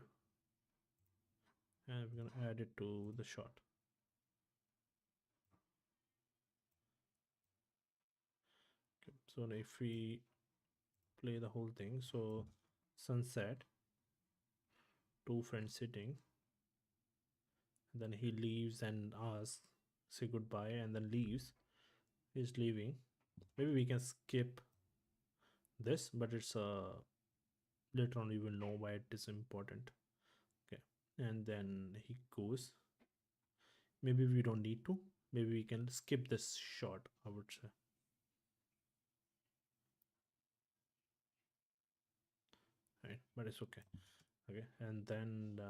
and we're gonna add it to the shot. Okay, so if we play the whole thing, so sunset, two friends sitting, then he leaves and asks, say goodbye, and then leaves. He's leaving. Maybe we can skip this, but it's later on you will know why it is important. Okay, and then he goes. Maybe we don't need to. Maybe we can skip this shot, I would say. Right, but it's okay. Okay, and then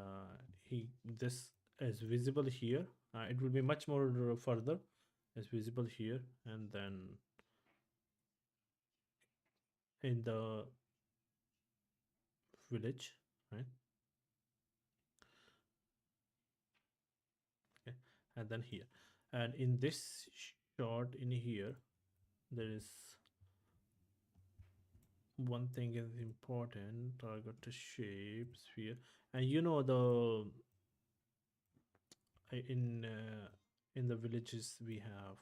he this is visible here. It will be much more further. It's visible here, and then in the village, right? Okay, and then here, and in this shot in here, there is one thing is important. I got the shape sphere, and you know the in the villages we have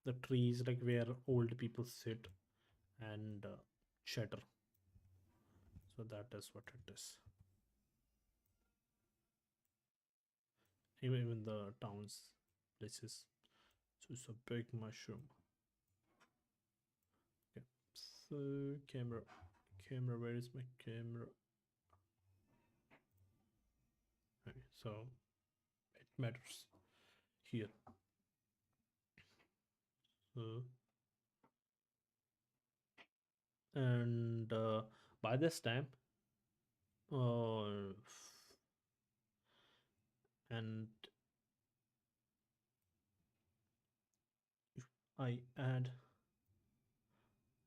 the trees like where old people sit and chatter. So that is what it is. Even the towns, places. So it's a big mushroom. Okay. So camera. Where is my camera? Okay, so it matters here. So and by this time, uh, and if I add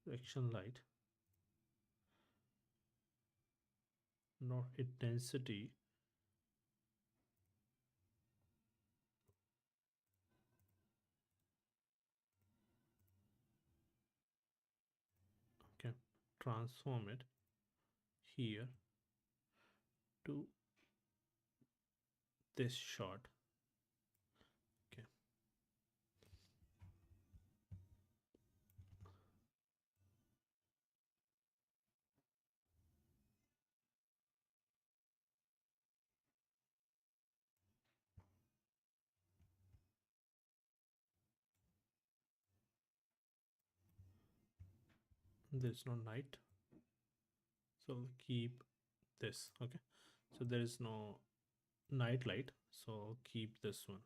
direction light, not intensity. Okay, transform it here to this shot. Okay, there's no night, so keep this. Okay, so there is no night light, so keep this one.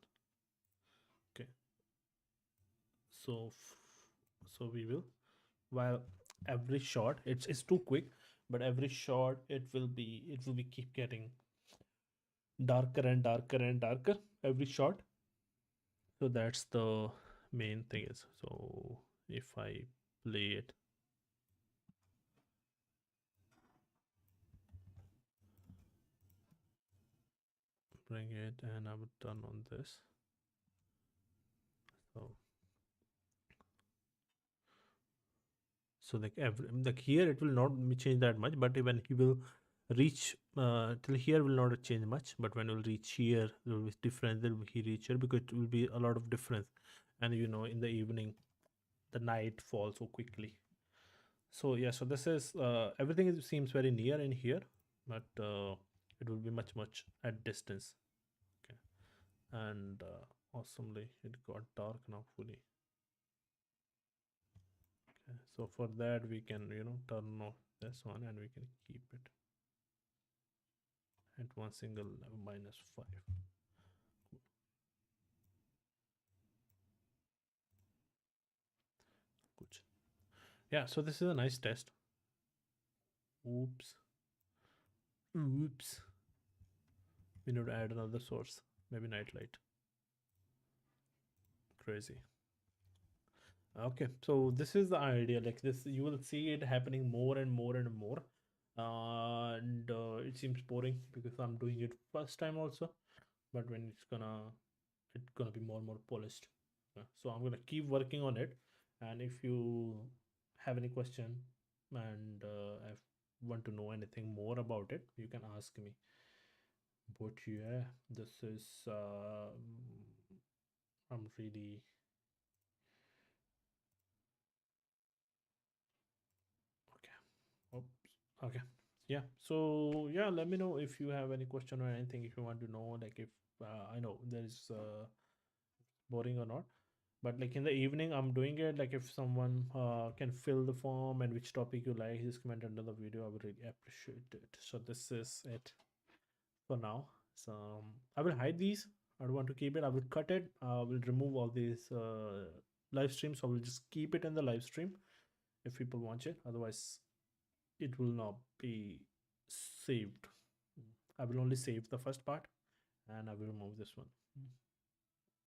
Okay, so so we will, while every shot it's too quick, but every shot it will be keep getting darker and darker and darker every shot. So that's the main thing is. So if I play it, bring it, and I would turn on this. So like every, like here it will not change that much, but when he will reach till here will not change much, but when it will reach here there will be difference. There will he reach here because it will be a lot of difference, and in the evening the night falls so quickly. So yeah, so this is everything seems very near in here, but it will be much at distance. Okay, and awesomely it got dark now fully. Okay, so for that we can turn off this one and we can keep it at one single level -5. Good. Yeah, so this is a nice test. Oops. Oops. We need to add another source. Maybe nightlight. Crazy. Okay, so this is the idea. Like this, you will see it happening more and more and more. And it seems boring because I'm doing it first time also. But when it's gonna be more and more polished. So I'm gonna keep working on it. And if you have any question and want to know anything more about it, you can ask me. But yeah, this is I'm really okay. Oops. Okay. Yeah. So yeah, let me know if you have any question or anything. If you want to know, like if I know there is boring or not, but like in the evening I'm doing it. Like if someone can fill the form and which topic you like, just comment under the video. I would really appreciate it. So this is it for now. So I will hide these. I don't want to keep it. I will cut it. I will remove all these live streams. I will just keep it in the live stream if people watch it. Otherwise, it will not be saved. I will only save the first part and I will remove this one.